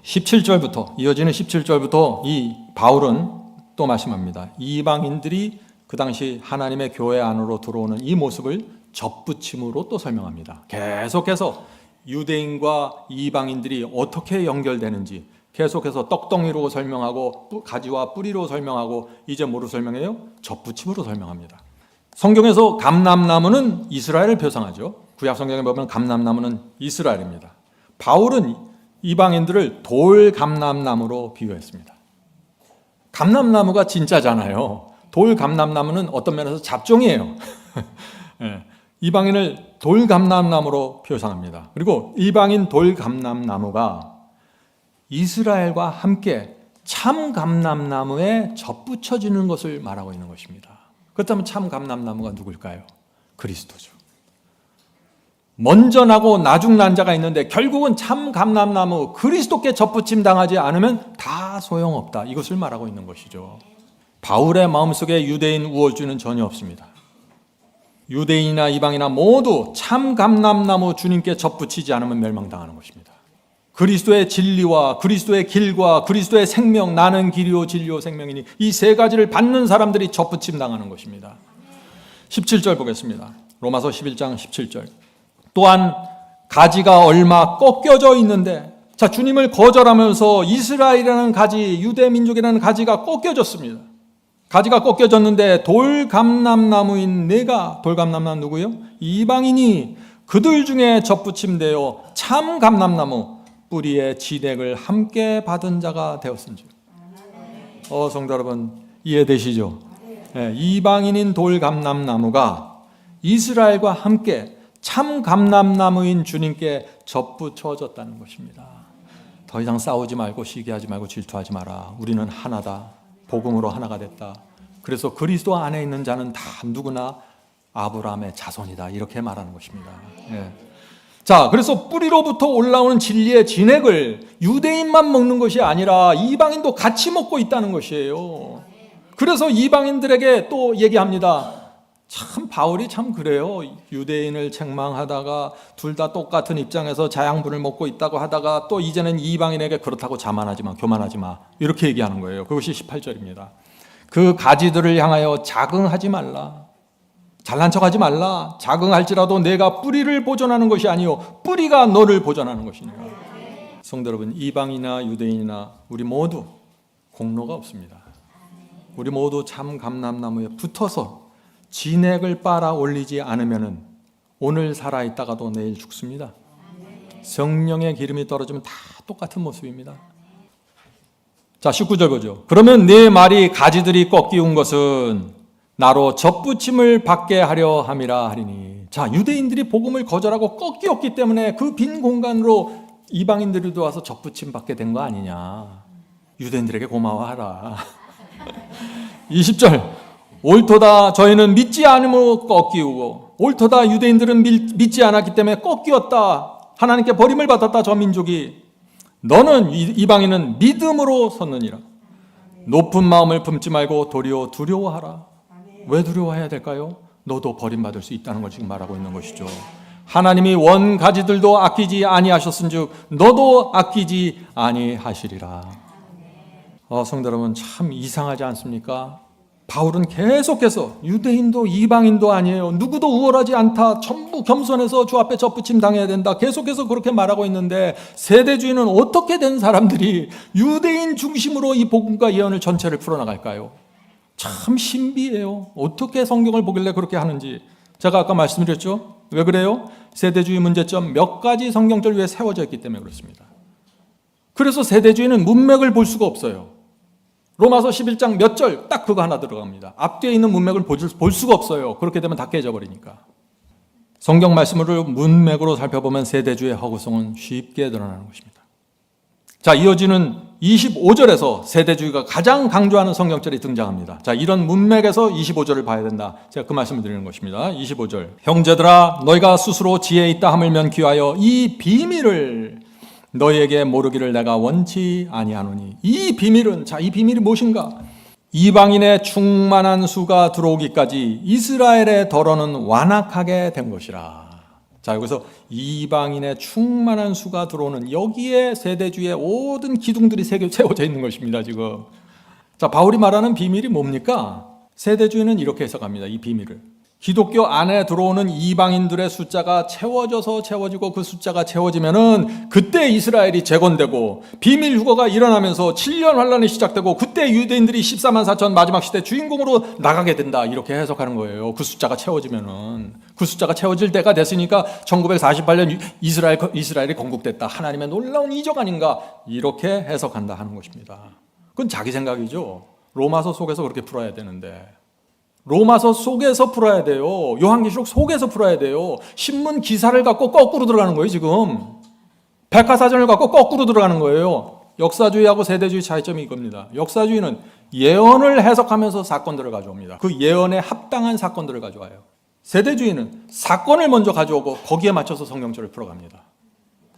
17절부터 이어지는 17절부터 이 바울은 또 말씀합니다. 이방인들이 그 당시 하나님의 교회 안으로 들어오는 이 모습을 접붙임으로 또 설명합니다. 계속해서 유대인과 이방인들이 어떻게 연결되는지 계속해서 떡덩이로 설명하고 가지와 뿌리로 설명하고 이제 뭐로 설명해요? 접붙임으로 설명합니다. 성경에서 감람나무는 이스라엘을 표상하죠. 구약 성경에 보면 감람나무는 이스라엘입니다. 바울은 이방인들을 돌감람나무로 비유했습니다. 감람나무가 진짜잖아요. 돌감람나무는 어떤 면에서 잡종이에요. 네. 이방인을 돌감람나무로 표상합니다. 그리고 이방인 돌감람나무가 이스라엘과 함께 참감람나무에 접붙여지는 것을 말하고 있는 것입니다. 그렇다면 참감람나무가 누굴까요? 그리스도죠. 먼저 나고 나중 난 자가 있는데 결국은 참감람나무 그리스도께 접붙임 당하지 않으면 다 소용없다. 이것을 말하고 있는 것이죠. 바울의 마음속에 유대인 우월주의는 전혀 없습니다. 유대인이나 이방이나 모두 참감람나무 주님께 접붙이지 않으면 멸망당하는 것입니다. 그리스도의 진리와 그리스도의 길과 그리스도의 생명, 나는 길이요 진리요 생명이니 이 세 가지를 받는 사람들이 접붙임 당하는 것입니다. 17절 보겠습니다. 로마서 11장 17절. 또한 가지가 얼마 꺾여져 있는데, 자, 주님을 거절하면서 이스라엘이라는 가지, 유대 민족이라는 가지가 꺾여졌습니다. 가지가 꺾여졌는데 돌감람나무인 내가, 돌감람나무 누구요? 이방인이 그들 중에 접붙임되어 참 감람나무 뿌리의 진액을 함께 받은 자가 되었은지. 성도 여러분 이해되시죠? 네, 이방인인 돌감람나무가 이스라엘과 함께 참 감람나무인 주님께 접붙여졌다는 것입니다. 더 이상 싸우지 말고 시기하지 말고 질투하지 마라. 우리는 하나다. 복음으로 하나가 됐다. 그래서 그리스도 안에 있는 자는 다 누구나 아브라함의 자손이다. 이렇게 말하는 것입니다. 예. 자, 그래서 뿌리로부터 올라오는 진리의 진액을 유대인만 먹는 것이 아니라 이방인도 같이 먹고 있다는 것이에요. 그래서 이방인들에게 또 얘기합니다. 참 바울이 참 그래요. 유대인을 책망하다가 둘 다 똑같은 입장에서 자양분을 먹고 있다고 하다가 또 이제는 이방인에게 그렇다고 자만하지 마, 교만하지 마 이렇게 얘기하는 거예요. 그것이 18절입니다. 그 가지들을 향하여 자긍하지 말라. 잘난 척하지 말라. 자긍할지라도 내가 뿌리를 보존하는 것이 아니요 뿌리가 너를 보존하는 것이니라. 성도 여러분, 이방이나 유대인이나 우리 모두 공로가 없습니다. 우리 모두 참 감람나무에 붙어서 진액을 빨아 올리지 않으면 오늘 살아있다가도 내일 죽습니다. 성령의 기름이 떨어지면 다 똑같은 모습입니다. 자, 19절 보죠. 그러면 내 말이 가지들이 꺾이운 것은 나로 접붙임을 받게 하려 함이라 하리니. 자, 유대인들이 복음을 거절하고 꺾이었기 때문에 그 빈 공간으로 이방인들이 와서 접붙임 받게 된 거 아니냐. 유대인들에게 고마워하라. 20절. 옳도다 저희는 믿지 않으므로 꺾이우고 옳도다 유대인들은 믿지 않았기 때문에 꺾이었다. 하나님께 버림을 받았다. 저 민족이. 너는 이방인은 믿음으로 섰느니라. 높은 마음을 품지 말고 도리어 두려워하라. 왜 두려워해야 될까요? 너도 버림받을 수 있다는 걸 지금 말하고 있는 것이죠. 하나님이 원 가지들도 아끼지 아니하셨은즉 너도 아끼지 아니하시리라. 성도 여러분 참 이상하지 않습니까? 바울은 계속해서 유대인도 이방인도 아니에요. 누구도 우월하지 않다. 전부 겸손해서 주 앞에 접붙임 당해야 된다. 계속해서 그렇게 말하고 있는데 세대주의는 어떻게 된 사람들이 유대인 중심으로 이 복음과 예언을 전체를 풀어나갈까요? 참 신비해요. 어떻게 성경을 보길래 그렇게 하는지. 제가 아까 말씀드렸죠. 왜 그래요? 세대주의 문제점 몇 가지 성경절 위에 세워져 있기 때문에 그렇습니다. 그래서 세대주의는 문맥을 볼 수가 없어요. 로마서 11장 몇 절 딱 그거 하나 들어갑니다. 앞뒤에 있는 문맥을 볼 수가 없어요. 그렇게 되면 다 깨져버리니까. 성경 말씀을 문맥으로 살펴보면 세대주의 허구성은 쉽게 드러나는 것입니다. 자, 이어지는 25절에서 세대주의가 가장 강조하는 성경절이 등장합니다. 자, 이런 문맥에서 25절을 봐야 된다. 제가 그 말씀을 드리는 것입니다. 25절. 형제들아 너희가 스스로 지혜 있다 함을 면귀하여 이 비밀을 너희에게 모르기를 내가 원치 아니하노니. 이 비밀은, 자, 이 비밀이 무엇인가? 이방인의 충만한 수가 들어오기까지 이스라엘의 덜어는 완악하게 된 것이라. 자, 여기서 이방인의 충만한 수가 들어오는 여기에 세대주의의 모든 기둥들이 세워져 있는 것입니다, 지금. 자, 바울이 말하는 비밀이 뭡니까? 세대주의는 이렇게 해석합니다, 이 비밀을. 기독교 안에 들어오는 이방인들의 숫자가 채워지고 그 숫자가 채워지면은 그때 이스라엘이 재건되고 비밀 휴거가 일어나면서 7년 환란이 시작되고 그때 유대인들이 14만 4천 마지막 시대 주인공으로 나가게 된다. 이렇게 해석하는 거예요. 그 숫자가 채워지면은. 그 숫자가 채워질 때가 됐으니까 1948년 이스라엘이 건국됐다. 하나님의 놀라운 이적 아닌가. 이렇게 해석한다 하는 것입니다. 그건 자기 생각이죠. 로마서 속에서 그렇게 풀어야 되는데. 로마서 속에서 풀어야 돼요. 요한계시록 속에서 풀어야 돼요. 신문 기사를 갖고 거꾸로 들어가는 거예요, 지금. 백과사전을 갖고 거꾸로 들어가는 거예요. 역사주의하고 세대주의 차이점이 이겁니다. 역사주의는 예언을 해석하면서 사건들을 가져옵니다. 그 예언에 합당한 사건들을 가져와요. 세대주의는 사건을 먼저 가져오고 거기에 맞춰서 성경절을 풀어갑니다.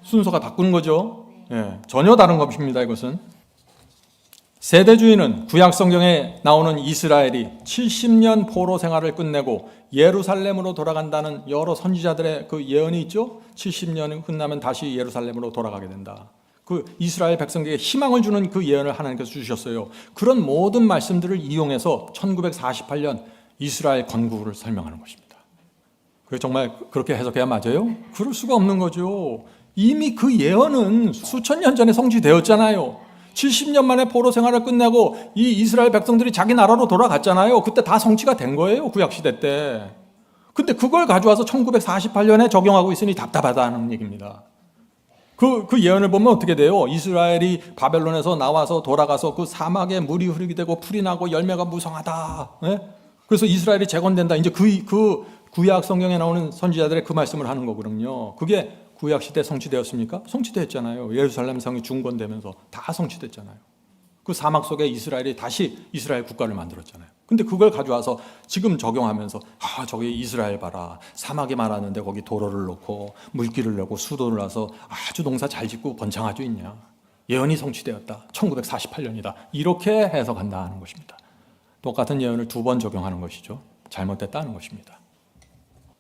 순서가 바꾸는 거죠. 예, 전혀 다른 것입니다, 이것은. 세대주의는 구약 성경에 나오는 이스라엘이 70년 포로 생활을 끝내고 예루살렘으로 돌아간다는 여러 선지자들의 그 예언이 있죠. 70년이 끝나면 다시 예루살렘으로 돌아가게 된다. 그 이스라엘 백성에게 희망을 주는 그 예언을 하나님께서 주셨어요. 그런 모든 말씀들을 이용해서 1948년 이스라엘 건국을 설명하는 것입니다. 그게 정말 그렇게 해석해야 맞아요? 그럴 수가 없는 거죠. 이미 그 예언은 수천 년 전에 성취되었잖아요. 70년 만에 포로 생활을 끝내고 이 이스라엘 백성들이 자기 나라로 돌아갔잖아요. 그때 다 성취가 된 거예요. 구약시대 때. 근데 그걸 가져와서 1948년에 적용하고 있으니 답답하다는 얘기입니다. 그 예언을 보면 어떻게 돼요? 이스라엘이 바벨론에서 나와서 돌아가서 그 사막에 물이 흐르게 되고 풀이 나고 열매가 무성하다. 네? 그래서 이스라엘이 재건된다. 이제 그 구약 성경에 나오는 선지자들의 그 말씀을 하는 거거든요. 그게 구약 시대 성취되었습니까? 성취됐잖아요. 예루살렘 성이 중건되면서 다 성취됐잖아요. 그 사막 속에 이스라엘이 다시 이스라엘 국가를 만들었잖아요. 근데 그걸 가져와서 지금 적용하면서 저기 이스라엘 봐라. 사막이 많았는데 거기 도로를 놓고 물길을 내고 수도를 놔서 아주 농사 잘 짓고 번창하고 있냐. 예언이 성취되었다. 1948년이다. 이렇게 해석한다 하는 것입니다. 똑같은 예언을 2번 적용하는 것이죠. 잘못됐다는 것입니다.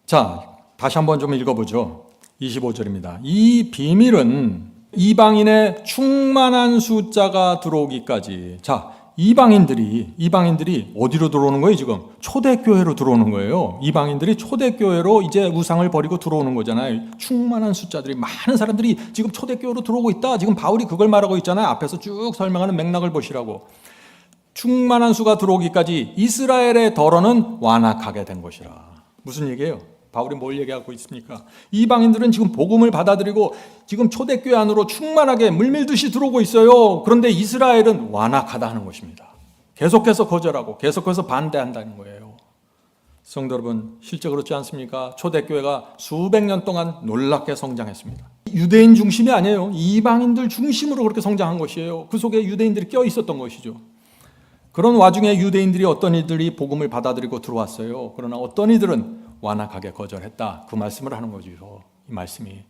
자, 다시 한번 좀 읽어보죠. 25절입니다. 이 비밀은 이방인의 충만한 숫자가 들어오기까지. 자, 이방인들이 어디로 들어오는 거예요, 지금? 초대교회로 들어오는 거예요. 이방인들이 초대교회로 이제 우상을 버리고 들어오는 거잖아요. 충만한 숫자들이, 많은 사람들이 지금 초대교회로 들어오고 있다. 지금 바울이 그걸 말하고 있잖아요. 앞에서 쭉 설명하는 맥락을 보시라고. 충만한 수가 들어오기까지 이스라엘의 덜어는 완악하게 된 것이라. 무슨 얘기예요? 바울이 뭘 얘기하고 있습니까? 이방인들은 지금 복음을 받아들이고 지금 초대교회 안으로 충만하게 물밀듯이 들어오고 있어요. 그런데 이스라엘은 완악하다 하는 것입니다. 계속해서 거절하고 계속해서 반대한다는 거예요. 성도 여러분, 실제 그렇지 않습니까? 초대교회가 수백 년 동안 놀랍게 성장했습니다. 유대인 중심이 아니에요. 이방인들 중심으로 그렇게 성장한 것이에요. 그 속에 유대인들이 껴 있었던 것이죠. 그런 와중에 유대인들이 어떤 이들이 복음을 받아들이고 들어왔어요. 그러나 어떤 이들은 완악하게 거절했다. 그 말씀을 하는 거죠. 이 말씀이.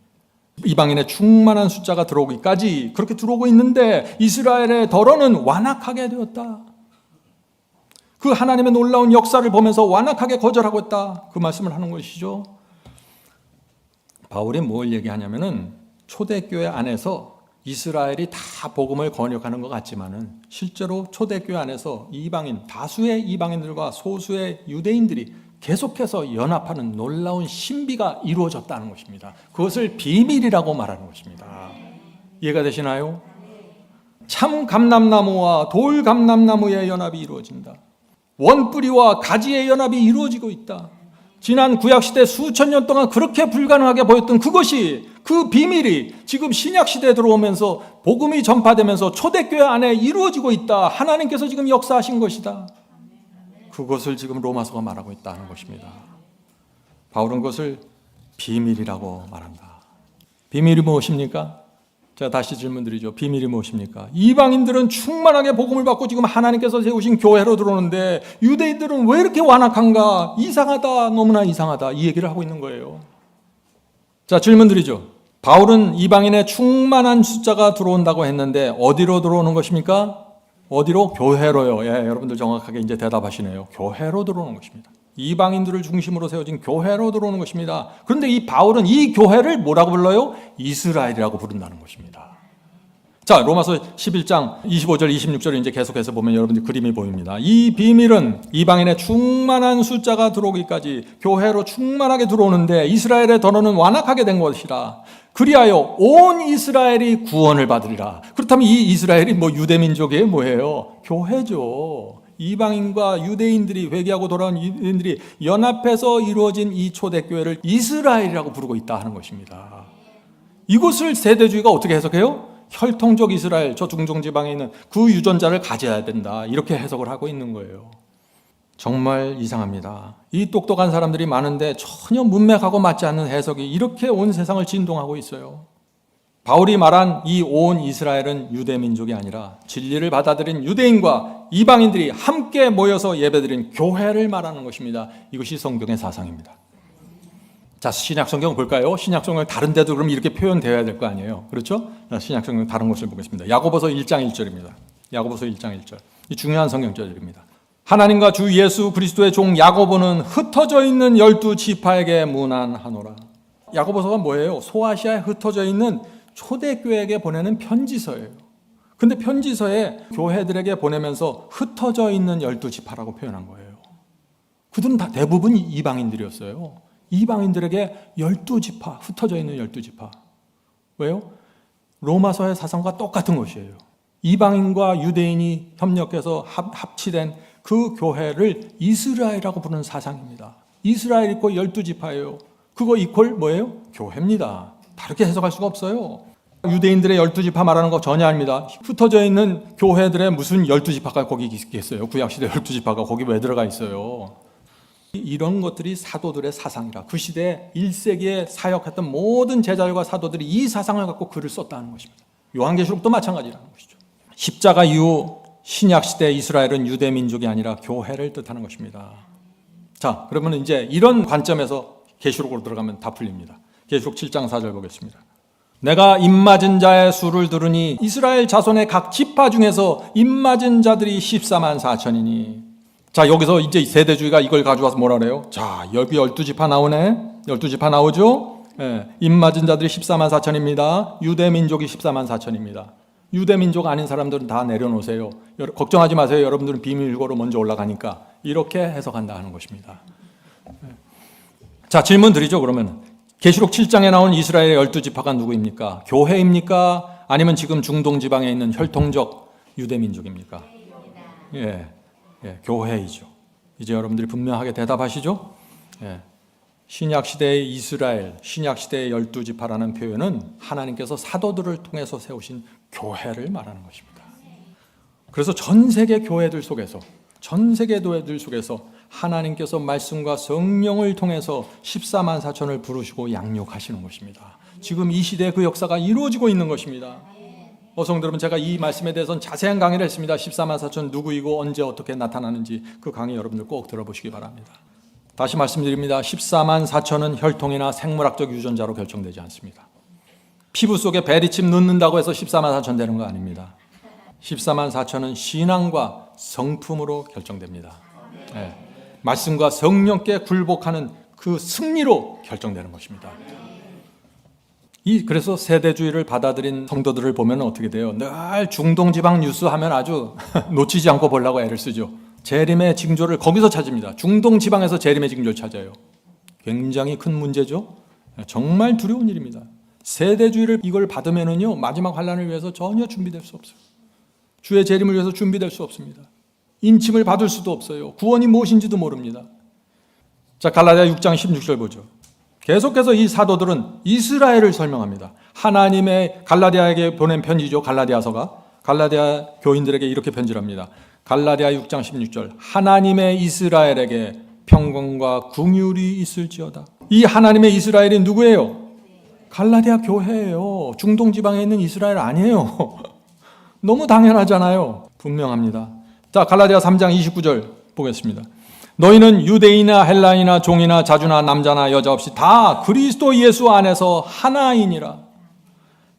이방인의 충만한 숫자가 들어오기까지 그렇게 들어오고 있는데 이스라엘의 덜어는 완악하게 되었다. 그 하나님의 놀라운 역사를 보면서 완악하게 거절하고 있다. 그 말씀을 하는 것이죠. 바울이 뭘 얘기하냐면은 초대교회 안에서 이스라엘이 다 복음을 번역하는 것 같지만은 실제로 초대교회 안에서 이방인, 다수의 이방인들과 소수의 유대인들이 계속해서 연합하는 놀라운 신비가 이루어졌다는 것입니다. 그것을 비밀이라고 말하는 것입니다. 이해가 되시나요? 참 감람나무와 돌 감람나무의 연합이 이루어진다. 원뿌리와 가지의 연합이 이루어지고 있다. 지난 구약시대 수천 년 동안 그렇게 불가능하게 보였던 그것이, 그 비밀이 지금 신약시대에 들어오면서 복음이 전파되면서 초대교회 안에 이루어지고 있다. 하나님께서 지금 역사하신 것이다. 그것을 지금 로마서가 말하고 있다는 것입니다. 바울은 그것을 비밀이라고 말한다. 비밀이 무엇입니까? 제가 다시 질문드리죠. 비밀이 무엇입니까? 이방인들은 충만하게 복음을 받고 지금 하나님께서 세우신 교회로 들어오는데 유대인들은 왜 이렇게 완악한가? 이상하다, 너무나 이상하다. 이 얘기를 하고 있는 거예요. 자, 질문드리죠. 바울은 이방인의 충만한 숫자가 들어온다고 했는데 어디로 들어오는 것입니까? 어디로? 교회로요. 예, 여러분들 정확하게 이제 대답하시네요. 교회로 들어오는 것입니다. 이방인들을 중심으로 세워진 교회로 들어오는 것입니다. 그런데 이 바울은 이 교회를 뭐라고 불러요? 이스라엘이라고 부른다는 것입니다. 자, 로마서 11장 25절 26절을 이제 계속해서 보면 여러분들 그림이 보입니다. 이 비밀은 이방인의 충만한 숫자가 들어오기까지 교회로 충만하게 들어오는데 이스라엘의 더러는 완악하게 된 것이라. 그리하여 온 이스라엘이 구원을 받으리라. 그렇다면 이 이스라엘이 뭐 유대민족이에요? 뭐예요? 교회죠. 이방인과 유대인들이, 회개하고 돌아온 유대인들이 연합해서 이루어진 이 초대교회를 이스라엘이라고 부르고 있다 하는 것입니다. 이것을 세대주의가 어떻게 해석해요? 혈통적 이스라엘, 저 중동 지방에 있는 그 유전자를 가져야 된다, 이렇게 해석을 하고 있는 거예요. 정말 이상합니다. 이 똑똑한 사람들이 많은데 전혀 문맥하고 맞지 않는 해석이 이렇게 온 세상을 진동하고 있어요. 바울이 말한 이 온 이스라엘은 유대민족이 아니라 진리를 받아들인 유대인과 이방인들이 함께 모여서 예배드린 교회를 말하는 것입니다. 이것이 성경의 사상입니다. 자, 신약성경 볼까요? 신약성경 다른 데도 그럼 이렇게 표현되어야 될 거 아니에요. 그렇죠? 신약성경 다른 것을 보겠습니다. 야고보서 1장 1절입니다. 야고보서 1장 1절. 이 중요한 성경절입니다. 하나님과 주 예수 그리스도의 종 야고보는 흩어져 있는 12지파에게 문안하노라. 야고보서가 뭐예요? 소아시아에 흩어져 있는 초대교회에게 보내는 편지서예요. 근데 편지서에 교회들에게 보내면서 흩어져 있는 12지파라고 표현한 거예요. 그들은 다 대부분 이방인들이었어요. 이방인들에게 12지파, 흩어져 있는 12지파. 왜요? 로마서의 사상과 똑같은 것이에요. 이방인과 유대인이 협력해서 합치된 그 교회를 이스라엘이라고 부르는 사상입니다. 이스라엘 이퀄 12지파예요. 그거 이퀄 뭐예요? 교회입니다. 다르게 해석할 수가 없어요. 유대인들의 12지파 말하는 거 전혀 아닙니다. 흩어져 있는 교회들의 무슨 12지파가 거기 있겠어요? 구약시대 12지파가 거기 왜 들어가 있어요? 이런 것들이 사도들의 사상이라. 그 시대 1세기에 사역했던 모든 제자들과 사도들이 이 사상을 갖고 글을 썼다는 것입니다. 요한계시록도 마찬가지라는 것이죠. 십자가 이후 신약시대 이스라엘은 유대민족이 아니라 교회를 뜻하는 것입니다. 자, 그러면 이제 이런 관점에서 계시록으로 들어가면 다 풀립니다. 계시록 7장 4절 보겠습니다. 내가 입맞은 자의 수를 들으니 이스라엘 자손의 각 지파 중에서 입맞은 자들이 14만 4천이니. 자, 여기서 이제 세대주의가 이걸 가져와서 뭐라 그래요? 자, 여기 12지파 나오네. 12지파 나오죠? 예, 입맞은 자들이 14만 4천입니다. 유대민족이 14만 4천입니다. 유대민족 아닌 사람들은 다 내려놓으세요. 걱정하지 마세요. 여러분들은 비밀고로 먼저 올라가니까. 이렇게 해석한다 하는 것입니다. 자, 질문 드리죠. 그러면 계시록 7장에 나온 이스라엘의 12지파가 누구입니까? 교회입니까? 아니면 지금 중동 지방에 있는 혈통적 유대민족입니까? 예, 교회이죠. 이제 여러분들이 분명하게 대답하시죠? 예. 신약시대의 이스라엘, 신약시대의 12지파라는 표현은 하나님께서 사도들을 통해서 세우신 교회를 말하는 것입니다. 그래서 전 세계 교회들 속에서, 전 세계 교회들 속에서 하나님께서 말씀과 성령을 통해서 14만 4천을 부르시고 양육하시는 것입니다. 지금 이 시대에 그 역사가 이루어지고 있는 것입니다. 성도 여러분, 제가 이 말씀에 대해서는 자세한 강의를 했습니다. 14만 4천 누구이고 언제 어떻게 나타나는지 그 강의 여러분들 꼭 들어보시기 바랍니다. 다시 말씀드립니다. 14만 4천은 혈통이나 생물학적 유전자로 결정되지 않습니다. 피부 속에 베리칩 넣는다고 해서 14만 4천 되는 거 아닙니다. 14만 4천은 신앙과 성품으로 결정됩니다. 네. 말씀과 성령께 굴복하는 그 승리로 결정되는 것입니다. 그래서 세대주의를 받아들인 성도들을 보면 어떻게 돼요? 늘 중동지방 뉴스 하면 아주 놓치지 않고 보려고 애를 쓰죠. 재림의 징조를 거기서 찾습니다. 중동 지방에서 재림의 징조를 찾아요. 굉장히 큰 문제죠. 정말 두려운 일입니다. 세대주의를 이걸 받으면은요, 마지막 환란을 위해서 전혀 준비될 수 없어요. 주의 재림을 위해서 준비될 수 없습니다. 인침을 받을 수도 없어요. 구원이 무엇인지도 모릅니다. 자, 갈라디아 6장 16절 보죠. 계속해서 이 사도들은 이스라엘을 설명합니다. 하나님의 갈라디아에게 보낸 편지죠. 갈라디아서가 갈라디아 교인들에게 이렇게 편지를 합니다. 갈라디아 6장 16절 하나님의 이스라엘에게 평강과 긍휼이 있을지어다. 이 하나님의 이스라엘이 누구예요? 갈라디아 교회예요. 중동 지방에 있는 이스라엘 아니에요. 너무 당연하잖아요. 분명합니다. 자, 갈라디아 3장 29절 보겠습니다. 너희는 유대인이나 헬라인이나 종이나 자주나 남자나 여자 없이 다 그리스도 예수 안에서 하나이니라.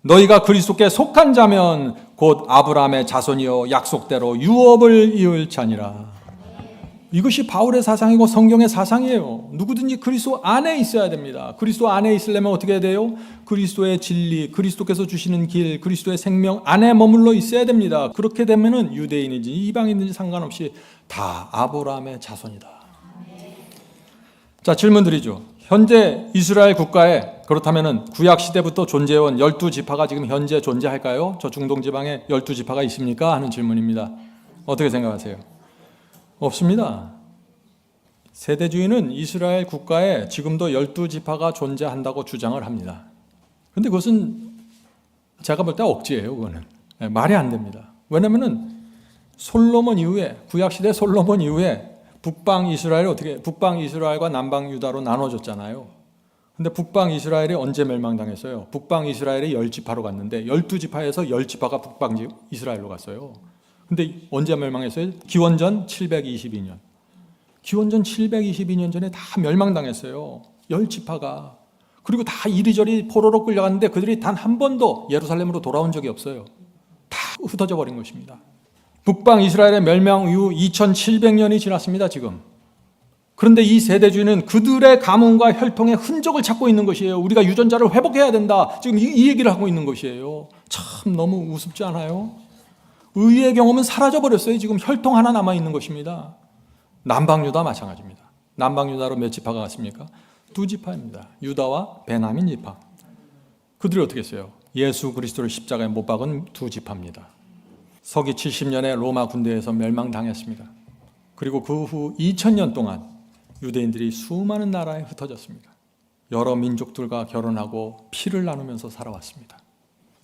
너희가 그리스도께 속한 자면 곧 아브라함의 자손이여 약속대로 유업을 이을 자니라. 이것이 바울의 사상이고 성경의 사상이에요. 누구든지 그리스도 안에 있어야 됩니다. 그리스도 안에 있으려면 어떻게 해야 돼요? 그리스도의 진리, 그리스도께서 주시는 길, 그리스도의 생명 안에 머물러 있어야 됩니다. 그렇게 되면은 유대인인지 이방인인지 상관없이 다 아브라함의 자손이다. 자, 질문 드리죠. 현재 이스라엘 국가에 그렇다면은 구약 시대부터 존재해온 12지파가 지금 현재 존재할까요? 저 중동 지방에 12지파가 있습니까? 하는 질문입니다. 어떻게 생각하세요? 없습니다. 세대주의는 이스라엘 국가에 지금도 12지파가 존재한다고 주장을 합니다. 그런데 그것은 제가 볼 때 억지예요. 그거는 말이 안 됩니다. 왜냐하면 솔로몬 이후에, 구약시대 솔로몬 이후에 북방 이스라엘과 남방 유다로 나눠졌잖아요. 근데 북방 이스라엘이 언제 멸망당했어요? 북방 이스라엘이 10지파로 갔는데 12지파에서 10지파가 북방 이스라엘로 갔어요. 근데 언제 멸망했어요? 기원전 722년. 기원전 722년 전에 다 멸망당했어요. 10지파가. 그리고 다 이리저리 포로로 끌려갔는데 그들이 단 한 번도 예루살렘으로 돌아온 적이 없어요. 다 흩어져 버린 것입니다. 북방 이스라엘의 멸망 이후 2700년이 지났습니다, 지금. 그런데 이 세대주의는 그들의 가문과 혈통의 흔적을 찾고 있는 것이에요. 우리가 유전자를 회복해야 된다. 지금 이 얘기를 하고 있는 것이에요. 참 너무 우습지 않아요? 의의 경험은 사라져버렸어요. 지금 혈통 하나 남아있는 것입니다. 남방유다 마찬가지입니다. 남방유다로 몇 지파가 갔습니까? 2지파입니다. 유다와 베냐민 지파. 그들이 어떻게 했어요? 예수 그리스도를 십자가에 못 박은 2지파입니다. 서기 70년에 로마 군대에서 멸망당했습니다. 그리고 그 후 2000년 동안 유대인들이 수많은 나라에 흩어졌습니다. 여러 민족들과 결혼하고 피를 나누면서 살아왔습니다.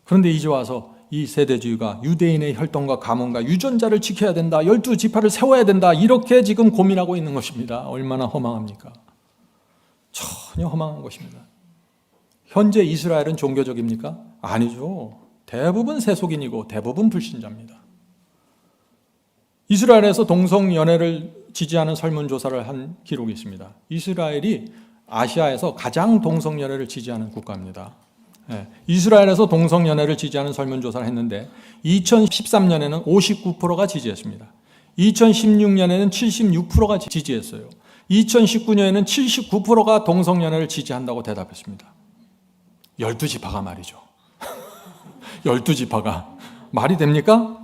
그런데 이제 와서 이 세대주의가 유대인의 혈통과 가문과 유전자를 지켜야 된다. 12지파를 세워야 된다. 이렇게 지금 고민하고 있는 것입니다. 얼마나 허망합니까? 전혀 허망한 것입니다. 현재 이스라엘은 종교적입니까? 아니죠. 대부분 세속인이고 대부분 불신자입니다. 이스라엘에서 동성연애를 지지하는 설문조사를 한 기록이 있습니다. 이스라엘이 아시아에서 가장 동성연애를 지지하는 국가입니다. 이스라엘에서 동성연애를 지지하는 설문조사를 했는데 2013년에는 59%가 지지했습니다. 2016년에는 76%가 지지했어요. 2019년에는 79%가 동성연애를 지지한다고 대답했습니다. 12지파가 말이죠. 12지파가 말이 됩니까?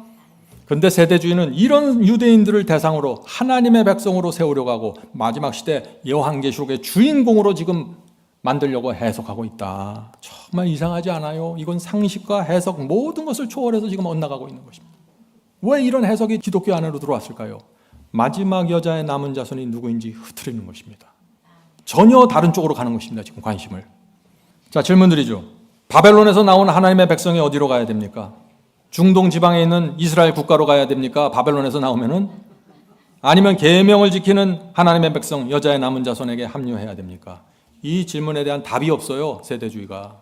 그런데 세대주의는 이런 유대인들을 대상으로 하나님의 백성으로 세우려고 하고 마지막 시대 요한계시록의 주인공으로 지금 만들려고 해석하고 있다. 정말 이상하지 않아요? 이건 상식과 해석 모든 것을 초월해서 지금 엇나가고 있는 것입니다. 왜 이런 해석이 기독교 안으로 들어왔을까요? 마지막 여자의 남은 자손이 누구인지 흐트리는 것입니다. 전혀 다른 쪽으로 가는 것입니다. 지금 관심을. 자, 질문 드리죠. 바벨론에서 나온 하나님의 백성이 어디로 가야 됩니까? 중동 지방에 있는 이스라엘 국가로 가야 됩니까? 바벨론에서 나오면은? 아니면 계명을 지키는 하나님의 백성, 여자의 남은 자손에게 합류해야 됩니까? 이 질문에 대한 답이 없어요. 세대주의가.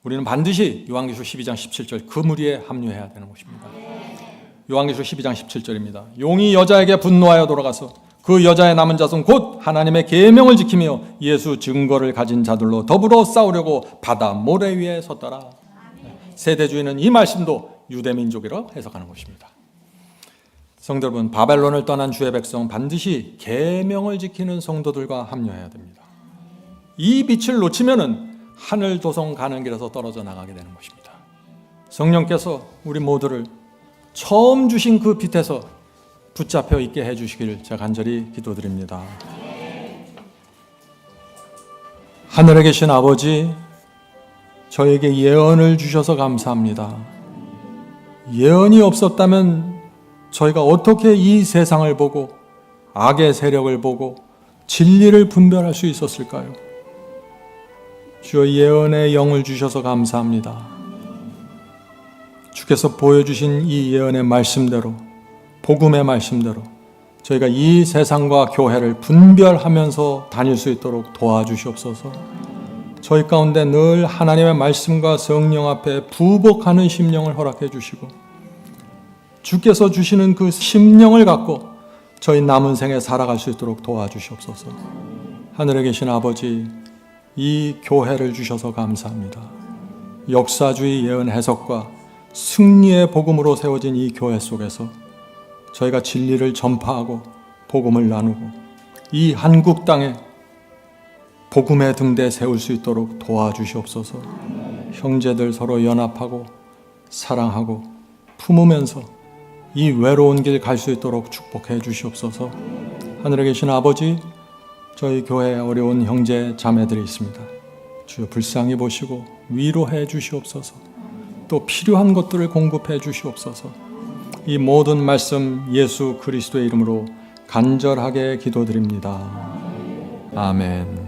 우리는 반드시 요한계시록 12장 17절 그 무리에 합류해야 되는 것입니다. 요한계시록 12장 17절입니다. 용이 여자에게 분노하여 돌아가서 그 여자의 남은 자손 곧 하나님의 계명을 지키며 예수 증거를 가진 자들로 더불어 싸우려고 바다 모래 위에 섰더라. 세대주의는 이 말씀도 유대민족이라고 해석하는 것입니다. 성도 여러분, 바벨론을 떠난 주의 백성 반드시 계명을 지키는 성도들과 합류해야 됩니다. 이 빛을 놓치면은 하늘 도성 가는 길에서 떨어져 나가게 되는 것입니다. 성령께서 우리 모두를 처음 주신 그 빛에서 붙잡혀 있게 해주시기를 제가 간절히 기도드립니다. 하늘에 계신 아버지, 저에게 예언을 주셔서 감사합니다. 예언이 없었다면 저희가 어떻게 이 세상을 보고 악의 세력을 보고 진리를 분별할 수 있었을까요? 주여, 예언의 영을 주셔서 감사합니다. 주께서 보여주신 이 예언의 말씀대로, 복음의 말씀대로 저희가 이 세상과 교회를 분별하면서 다닐 수 있도록 도와주시옵소서. 저희 가운데 늘 하나님의 말씀과 성령 앞에 부복하는 심령을 허락해 주시고 주께서 주시는 그 심령을 갖고 저희 남은 생에 살아갈 수 있도록 도와주시옵소서. 하늘에 계신 아버지, 이 교회를 주셔서 감사합니다. 역사주의 예언 해석과 승리의 복음으로 세워진 이 교회 속에서 저희가 진리를 전파하고 복음을 나누고 이 한국 땅에 복음의 등대 세울 수 있도록 도와주시옵소서. 형제들 서로 연합하고 사랑하고 품으면서 이 외로운 길 갈 수 있도록 축복해 주시옵소서. 하늘에 계신 아버지, 저희 교회에 어려운 형제 자매들이 있습니다. 주여 불쌍히 보시고 위로해 주시옵소서. 또 필요한 것들을 공급해 주시옵소서. 이 모든 말씀 예수 그리스도의 이름으로 간절하게 기도드립니다. 아멘.